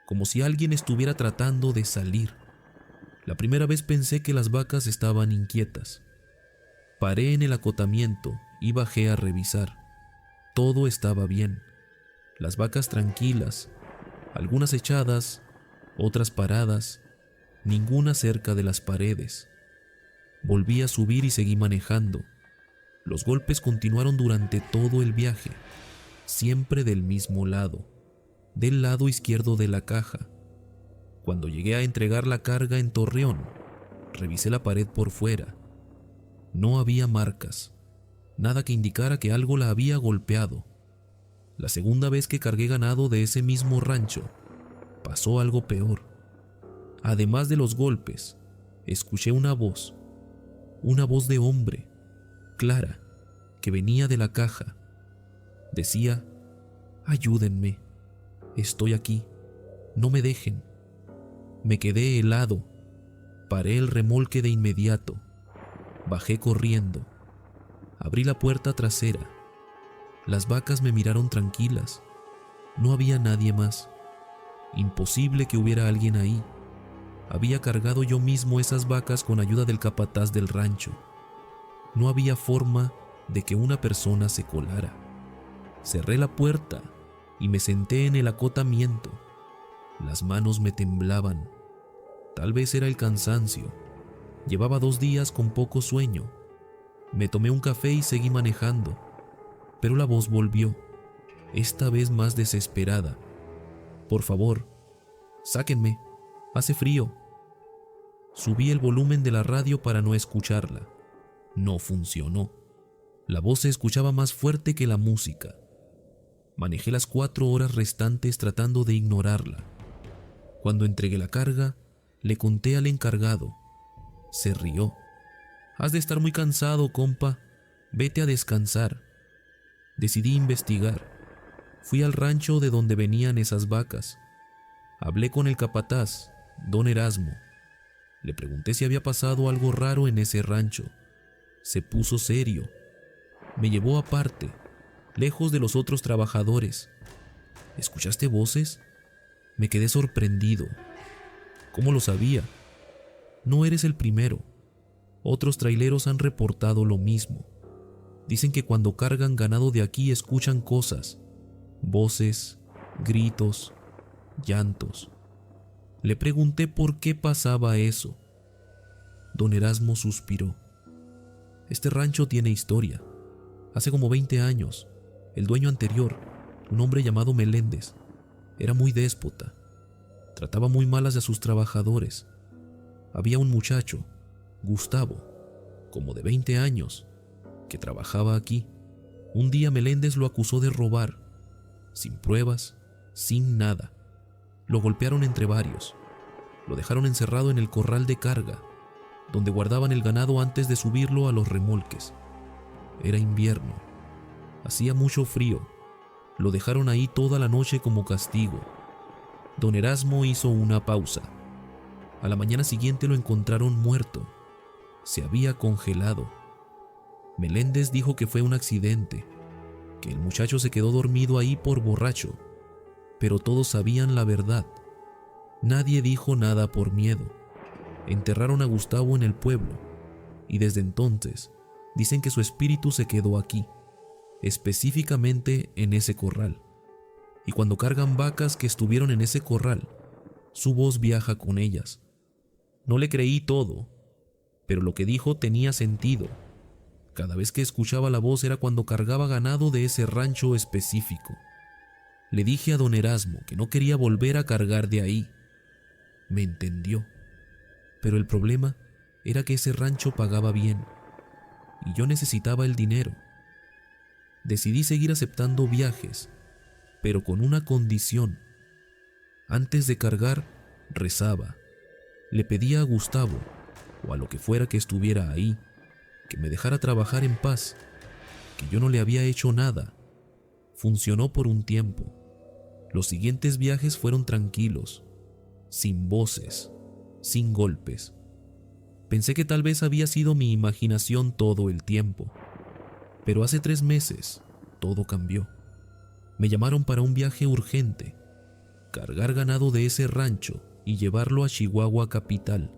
como si alguien estuviera tratando de salir. La primera vez pensé que las vacas estaban inquietas. Paré en el acotamiento y bajé a revisar. Todo estaba bien. Las vacas tranquilas, algunas echadas, otras paradas, ninguna cerca de las paredes. Volví a subir y seguí manejando. Los golpes continuaron durante todo el viaje, siempre del mismo lado, del lado izquierdo de la caja. Cuando llegué a entregar la carga en Torreón, revisé la pared por fuera. No había marcas, nada que indicara que algo la había golpeado. La segunda vez que cargué ganado de ese mismo rancho, pasó algo peor. Además de los golpes, escuché una voz de hombre, clara, que venía de la caja. Decía: «Ayúdenme, estoy aquí, no me dejen». Me quedé helado, paré el remolque de inmediato, bajé corriendo, abrí la puerta trasera. Las vacas me miraron tranquilas, no había nadie más. Imposible que hubiera alguien ahí. Había cargado yo mismo esas vacas con ayuda del capataz del rancho. No había forma de que una persona se colara. Cerré la puerta y me senté en el acotamiento. Las manos me temblaban. Tal vez era el cansancio. Llevaba 2 días con poco sueño. Me tomé un café y seguí manejando. Pero la voz volvió, esta vez más desesperada. «Por favor, sáquenme, hace frío». Subí el volumen de la radio para no escucharla. No funcionó. La voz se escuchaba más fuerte que la música. Manejé las 4 horas restantes tratando de ignorarla. Cuando entregué la carga, le conté al encargado. Se rió. «Has de estar muy cansado, compa. Vete a descansar». Decidí investigar. Fui al rancho de donde venían esas vacas. Hablé con el capataz, don Erasmo. Le pregunté si había pasado algo raro en ese rancho. Se puso serio. Me llevó aparte, lejos de los otros trabajadores. «¿Escuchaste voces?». Me quedé sorprendido. ¿Cómo lo sabía? No eres el primero. Otros traileros han reportado lo mismo. Dicen que cuando cargan ganado de aquí escuchan cosas, voces, gritos, llantos. Le pregunté por qué pasaba eso. Don Erasmo suspiró. Este rancho tiene historia. Hace como 20 años, el dueño anterior, un hombre llamado Meléndez, era muy déspota. Trataba muy malas a sus trabajadores. Había un muchacho, Gustavo, como de 20 años, que trabajaba aquí. Un día Meléndez lo acusó de robar, sin pruebas, sin nada. Lo golpearon entre varios. Lo dejaron encerrado en el corral de carga, donde guardaban el ganado antes de subirlo a los remolques. Era invierno. Hacía mucho frío. Lo dejaron ahí toda la noche como castigo. Don Erasmo hizo una pausa. A la mañana siguiente lo encontraron muerto. Se había congelado. Meléndez dijo que fue un accidente, que el muchacho se quedó dormido ahí por borracho, pero todos sabían la verdad. Nadie dijo nada por miedo. Enterraron a Gustavo en el pueblo, y desde entonces dicen que su espíritu se quedó aquí, específicamente en ese corral. Y cuando cargan vacas que estuvieron en ese corral, su voz viaja con ellas. No le creí todo, pero lo que dijo tenía sentido. Cada vez que escuchaba la voz era cuando cargaba ganado de ese rancho específico. Le dije a don Erasmo que no quería volver a cargar de ahí. Me entendió. Pero el problema era que ese rancho pagaba bien, y yo necesitaba el dinero. Decidí seguir aceptando viajes, pero con una condición. Antes de cargar, rezaba. Le pedía a Gustavo, o a lo que fuera que estuviera ahí, que me dejara trabajar en paz, que yo no le había hecho nada. Funcionó por un tiempo. Los siguientes viajes fueron tranquilos, sin voces, sin golpes. Pensé que tal vez había sido mi imaginación todo el tiempo, pero hace 3 meses todo cambió. Me llamaron para un viaje urgente, cargar ganado de ese rancho y llevarlo a Chihuahua capital.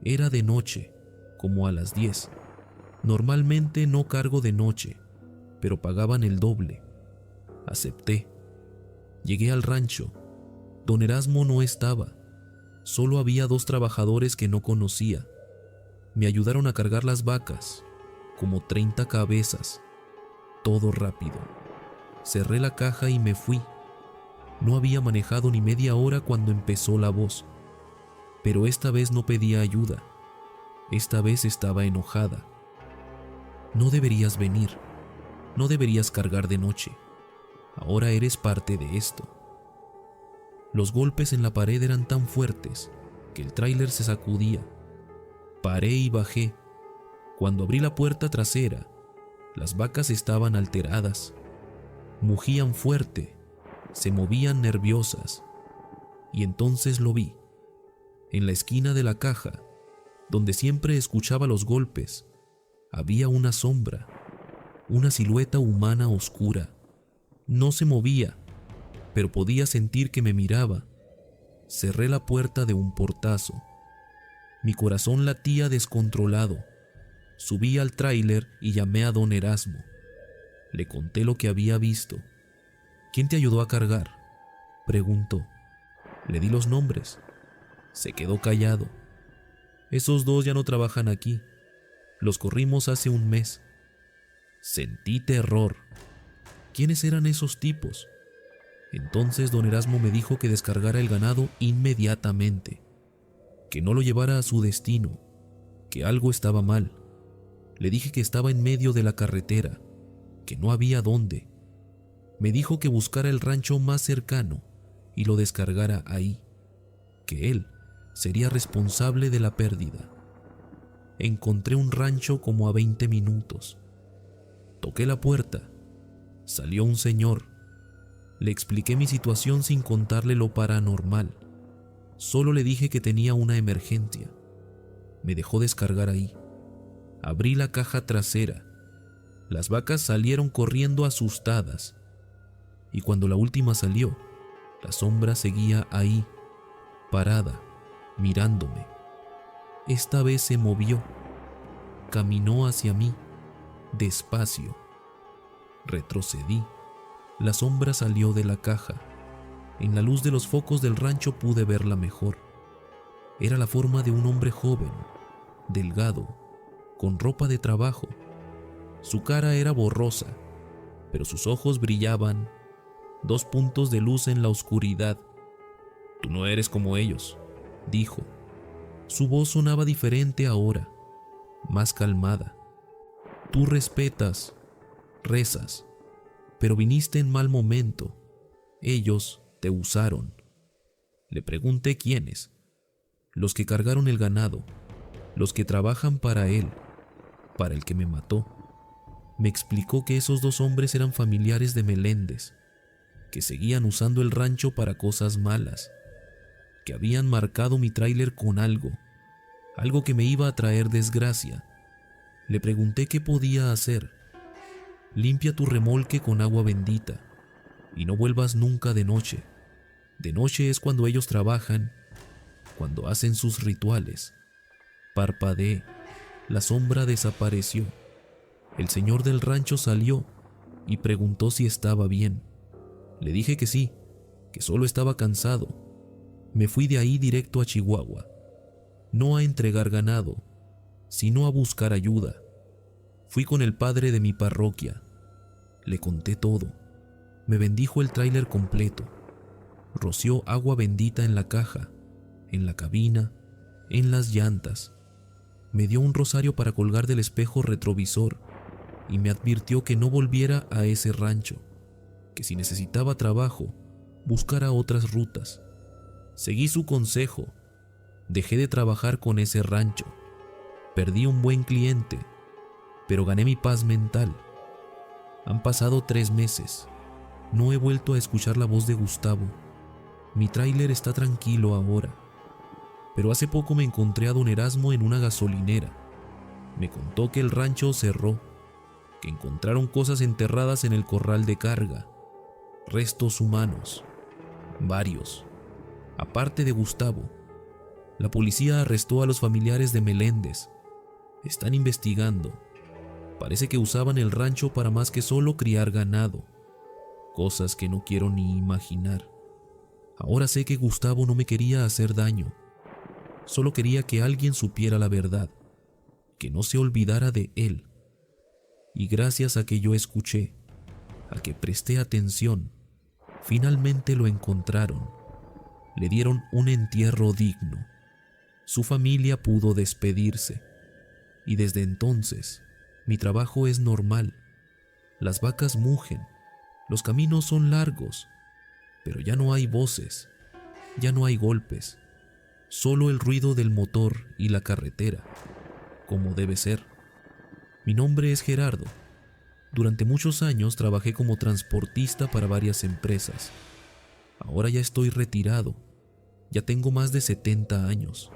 Era de noche, como a las 10. Normalmente no cargo de noche, pero pagaban el doble. Acepté. Llegué al rancho. Don Erasmo no estaba. Solo había 2 trabajadores que no conocía. Me ayudaron a cargar las vacas, como 30 cabezas. Todo rápido. Cerré la caja y me fui. No había manejado ni media hora cuando empezó la voz. Pero esta vez no pedía ayuda. Esta vez estaba enojada. No deberías venir. No deberías cargar de noche. Ahora eres parte de esto. Los golpes en la pared eran tan fuertes que el tráiler se sacudía. Paré y bajé. Cuando abrí la puerta trasera, las vacas estaban alteradas. Mugían fuerte, se movían nerviosas. Y entonces lo vi. En la esquina de la caja, donde siempre escuchaba los golpes, había una sombra, una silueta humana oscura. No se movía, pero podía sentir que me miraba. Cerré la puerta de un portazo. Mi corazón latía descontrolado. Subí al tráiler y llamé a don Erasmo. Le conté lo que había visto. ¿Quién te ayudó a cargar?, preguntó. Le di los nombres. Se quedó callado. Esos 2 ya no trabajan aquí. Los corrimos hace 1 mes. Sentí terror. ¿Quiénes eran esos tipos? Entonces don Erasmo me dijo que descargara el ganado inmediatamente, que no lo llevara a su destino, que algo estaba mal. Le dije que estaba en medio de la carretera, que no había dónde. Me dijo que buscara el rancho más cercano y lo descargara ahí, que él sería responsable de la pérdida. Encontré un rancho como a 20 minutos. Toqué la puerta. Salió un señor. Le expliqué mi situación sin contarle lo paranormal. Solo le dije que tenía una emergencia. Me dejó descargar ahí. Abrí la caja trasera. Las vacas salieron corriendo asustadas. Y cuando la última salió, la sombra seguía ahí, parada, mirándome. Esta vez se movió, caminó hacia mí, despacio. Retrocedí. La sombra salió de la caja. En la luz de los focos del rancho pude verla mejor. Era la forma de un hombre joven, delgado, con ropa de trabajo. Su cara era borrosa, pero sus ojos brillaban, 2 puntos de luz en la oscuridad. «Tú no eres como ellos», dijo. Su voz sonaba diferente ahora, más calmada. «Tú respetas, rezas, pero viniste en mal momento. Ellos te usaron». Le pregunté quiénes. «Los que cargaron el ganado, los que trabajan para él, para el que me mató». Me explicó que esos 2 hombres eran familiares de Meléndez, que seguían usando el rancho para cosas malas, que habían marcado mi tráiler con algo que me iba a traer desgracia. Le pregunté qué podía hacer. «Limpia tu remolque con agua bendita y no vuelvas nunca de noche. De noche es cuando ellos trabajan, cuando hacen sus rituales». Parpadeé. La sombra desapareció. El señor del rancho salió y preguntó si estaba bien. Le dije que sí, que solo estaba cansado. Me fui de ahí directo a Chihuahua, no a entregar ganado, sino a buscar ayuda. Fui con el padre de mi parroquia. Le conté todo. Me bendijo el tráiler completo. Roció agua bendita en la caja, en la cabina, en las llantas. Me dio un rosario para colgar del espejo retrovisor y me advirtió que no volviera a ese rancho, que si necesitaba trabajo, buscara otras rutas. Seguí su consejo. Dejé de trabajar con ese rancho. Perdí un buen cliente, pero gané mi paz mental. Han pasado 3 meses. No he vuelto a escuchar la voz de Gustavo. Mi tráiler está tranquilo ahora, pero hace poco me encontré a don Erasmo en una gasolinera. Me contó que el rancho cerró, que encontraron cosas enterradas en el corral de carga, restos humanos, varios. Aparte de Gustavo, la policía arrestó a los familiares de Meléndez. Están investigando. Parece que usaban el rancho para más que solo criar ganado, cosas que no quiero ni imaginar. Ahora sé que Gustavo no me quería hacer daño, solo quería que alguien supiera la verdad, que no se olvidara de él. Y gracias a que yo escuché, a que presté atención, finalmente lo encontraron. Le dieron un entierro digno. Su familia pudo despedirse. Y desde entonces, mi trabajo es normal. Las vacas mugen, los caminos son largos, pero ya no hay voces, ya no hay golpes, solo el ruido del motor y la carretera, como debe ser. Mi nombre es Gerardo. Durante muchos años trabajé como transportista para varias empresas. Ahora ya estoy retirado, ya tengo más de 70 años.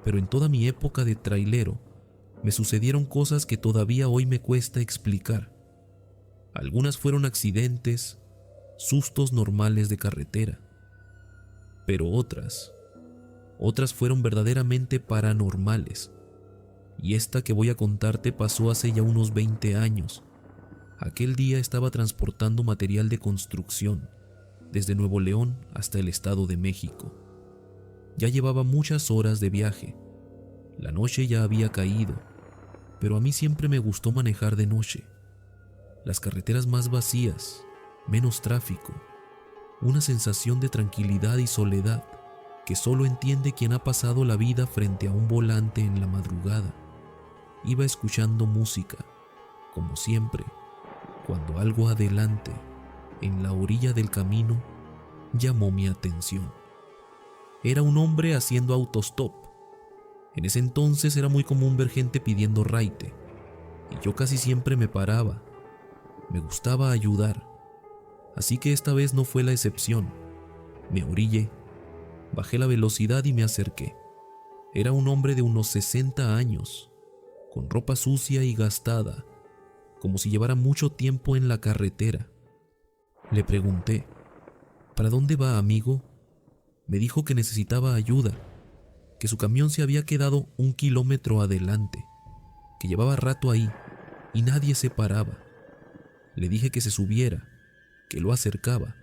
Pero en toda mi época de trailero, me sucedieron cosas que todavía hoy me cuesta explicar. Algunas fueron accidentes, sustos normales de carretera, pero otras fueron verdaderamente paranormales. Y esta que voy a contarte pasó hace ya unos 20 años. Aquel día estaba transportando material de construcción desde Nuevo León hasta el Estado de México. Ya llevaba muchas horas de viaje. La noche ya había caído, pero a mí siempre me gustó manejar de noche. Las carreteras más vacías, menos tráfico, una sensación de tranquilidad y soledad que solo entiende quien ha pasado la vida frente a un volante en la madrugada. Iba escuchando música, como siempre, cuando algo adelante, en la orilla del camino, llamó mi atención. Era un hombre haciendo autostop. En ese entonces era muy común ver gente pidiendo raite, y yo casi siempre me paraba. Me gustaba ayudar, así que esta vez no fue la excepción. Me orillé, bajé la velocidad y me acerqué. Era un hombre de unos 60 años, con ropa sucia y gastada, como si llevara mucho tiempo en la carretera. Le pregunté, ¿para dónde va, amigo? Me dijo que necesitaba ayuda. que su camión se había quedado 1 kilómetro adelante, que llevaba rato ahí y nadie se paraba. Le dije que se subiera, que lo acercaba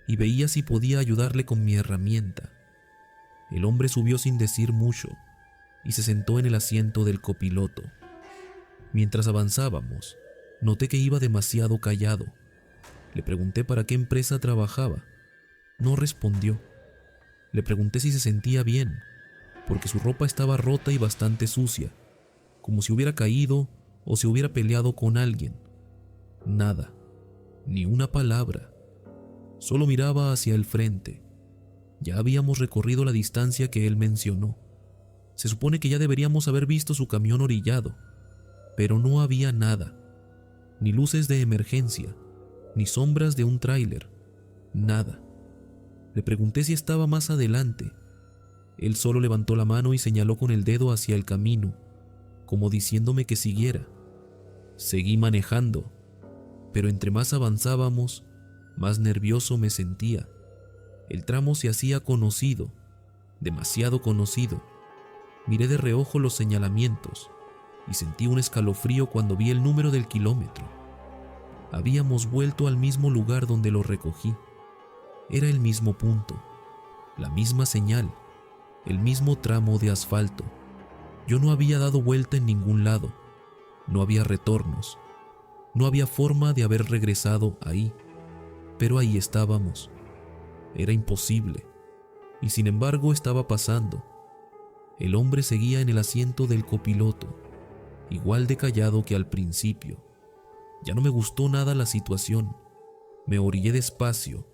y veía si podía ayudarle con mi herramienta. El hombre subió sin decir mucho y se sentó en el asiento del copiloto. Mientras avanzábamos, noté que iba demasiado callado. Le pregunté para qué empresa trabajaba. No respondió. Le pregunté si se sentía bien, porque su ropa estaba rota y bastante sucia, como si hubiera caído o se hubiera peleado con alguien. Nada, ni una palabra. Solo miraba hacia el frente. Ya habíamos recorrido la distancia que él mencionó. Se supone que ya deberíamos haber visto su camión orillado, pero no había nada, ni luces de emergencia, ni sombras de un tráiler, nada. Le pregunté si estaba más adelante. Él solo levantó la mano y señaló con el dedo hacia el camino, como diciéndome que siguiera. Seguí manejando, pero entre más avanzábamos, más nervioso me sentía. El tramo se hacía conocido, demasiado conocido. Miré de reojo los señalamientos y sentí un escalofrío cuando vi el número del kilómetro. Habíamos vuelto al mismo lugar donde lo recogí. Era el mismo punto, la misma señal, el mismo tramo de asfalto. Yo no había dado vuelta en ningún lado, no había retornos, no había forma de haber regresado ahí, pero ahí estábamos. Era imposible, y sin embargo estaba pasando. El hombre seguía en el asiento del copiloto, igual de callado que al principio. Ya no me gustó nada la situación. Me orillé despacio,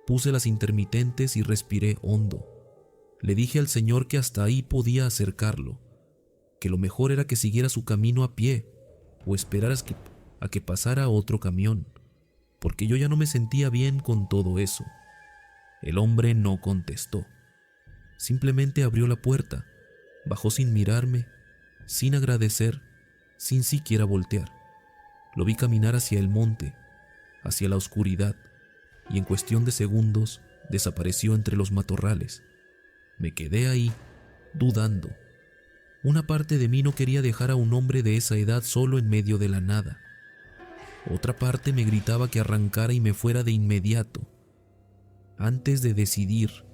puse las intermitentes y respiré hondo. Le dije al señor que hasta ahí podía acercarlo, que lo mejor era que siguiera su camino a pie o esperar a que pasara otro camión, porque yo ya no me sentía bien con todo eso. El hombre no contestó. Simplemente abrió la puerta, bajó sin mirarme, sin agradecer, sin siquiera voltear. Lo vi caminar hacia el monte, hacia la oscuridad, y en cuestión de segundos desapareció entre los matorrales. Me quedé ahí, dudando. Una parte de mí no quería dejar a un hombre de esa edad solo en medio de la nada. Otra parte me gritaba que arrancara y me fuera de inmediato. Antes de decidir,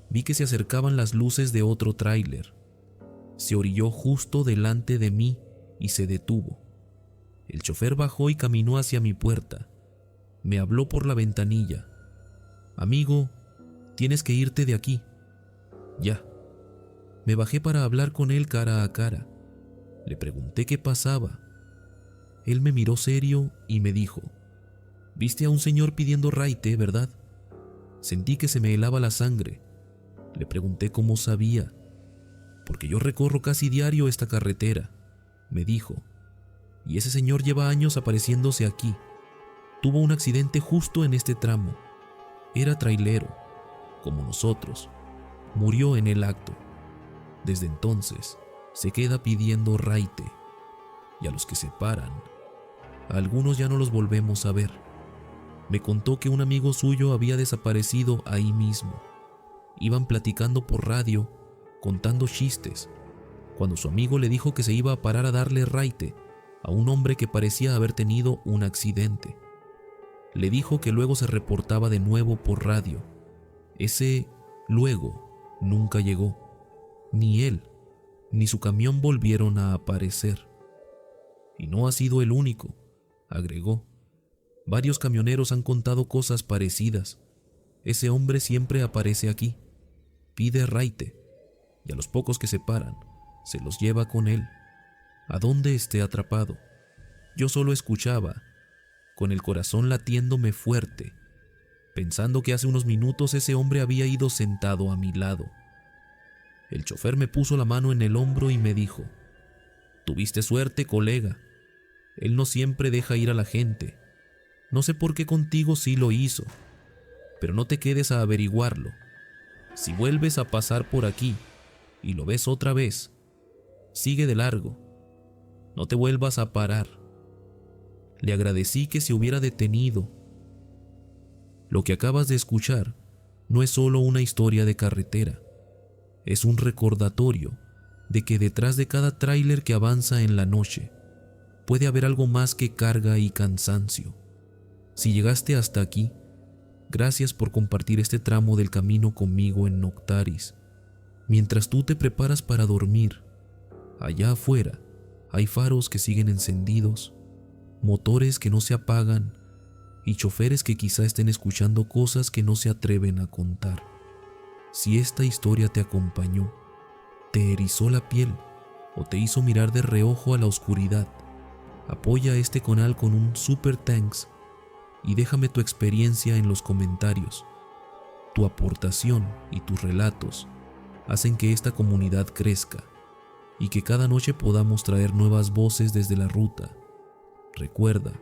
vi que se acercaban las luces de otro tráiler. Se orilló justo delante de mí y se detuvo. El chofer bajó y caminó hacia mi puerta. Me habló por la ventanilla. «Amigo, tienes que irte de aquí». «Ya». Me bajé para hablar con él cara a cara. Le pregunté qué pasaba. Él me miró serio y me dijo: «Viste a un señor pidiendo raite, ¿verdad?». Sentí que se me helaba la sangre. Le pregunté cómo sabía. «Porque yo recorro casi diario esta carretera», me dijo. «Y ese señor lleva años apareciéndose aquí. Tuvo un accidente justo en este tramo. Era trailero, como nosotros. Murió en el acto. Desde entonces se queda pidiendo raite. Y a los que se paran, a algunos ya no los volvemos a ver». Me contó que un amigo suyo había desaparecido ahí mismo. Iban platicando por radio, contando chistes, cuando su amigo le dijo que se iba a parar a darle raite a un hombre que parecía haber tenido un accidente. Le dijo que luego se reportaba de nuevo por radio. Ese luego nunca llegó. Ni él, ni su camión volvieron a aparecer. «Y no ha sido el único», agregó. «Varios camioneros han contado cosas parecidas. Ese hombre siempre aparece aquí, pide raite, y a los pocos que se paran, se los lleva con él, a donde esté atrapado». Yo solo escuchaba, con el corazón latiéndome fuerte, pensando que hace unos minutos ese hombre había ido sentado a mi lado. El chofer me puso la mano en el hombro y me dijo: «Tuviste suerte, colega. Él no siempre deja ir a la gente. No sé por qué contigo sí lo hizo, pero no te quedes a averiguarlo. Si vuelves a pasar por aquí y lo ves otra vez, sigue de largo. No te vuelvas a parar». Le agradecí que se hubiera detenido. Lo que acabas de escuchar no es solo una historia de carretera, Es un recordatorio de que detrás de cada tráiler que avanza en la noche puede haber algo más que carga y cansancio. Si llegaste hasta aquí, gracias por compartir este tramo del camino conmigo en Noctaris. Mientras tú te preparas para dormir, allá afuera hay faros que siguen encendidos, motores que no se apagan y choferes que quizá estén escuchando cosas que no se atreven a contar. Si esta historia te acompañó, te erizó la piel o te hizo mirar de reojo a la oscuridad, apoya este canal con un super thanks y déjame tu experiencia en los comentarios. Tu aportación y tus relatos hacen que esta comunidad crezca y que cada noche podamos traer nuevas voces desde la ruta. Recuerda,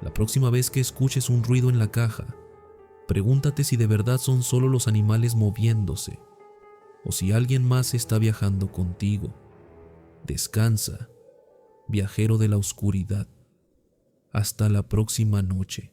la próxima vez que escuches un ruido en la caja, pregúntate si de verdad son solo los animales moviéndose o si alguien más está viajando contigo. Descansa, viajero de la oscuridad. Hasta la próxima noche.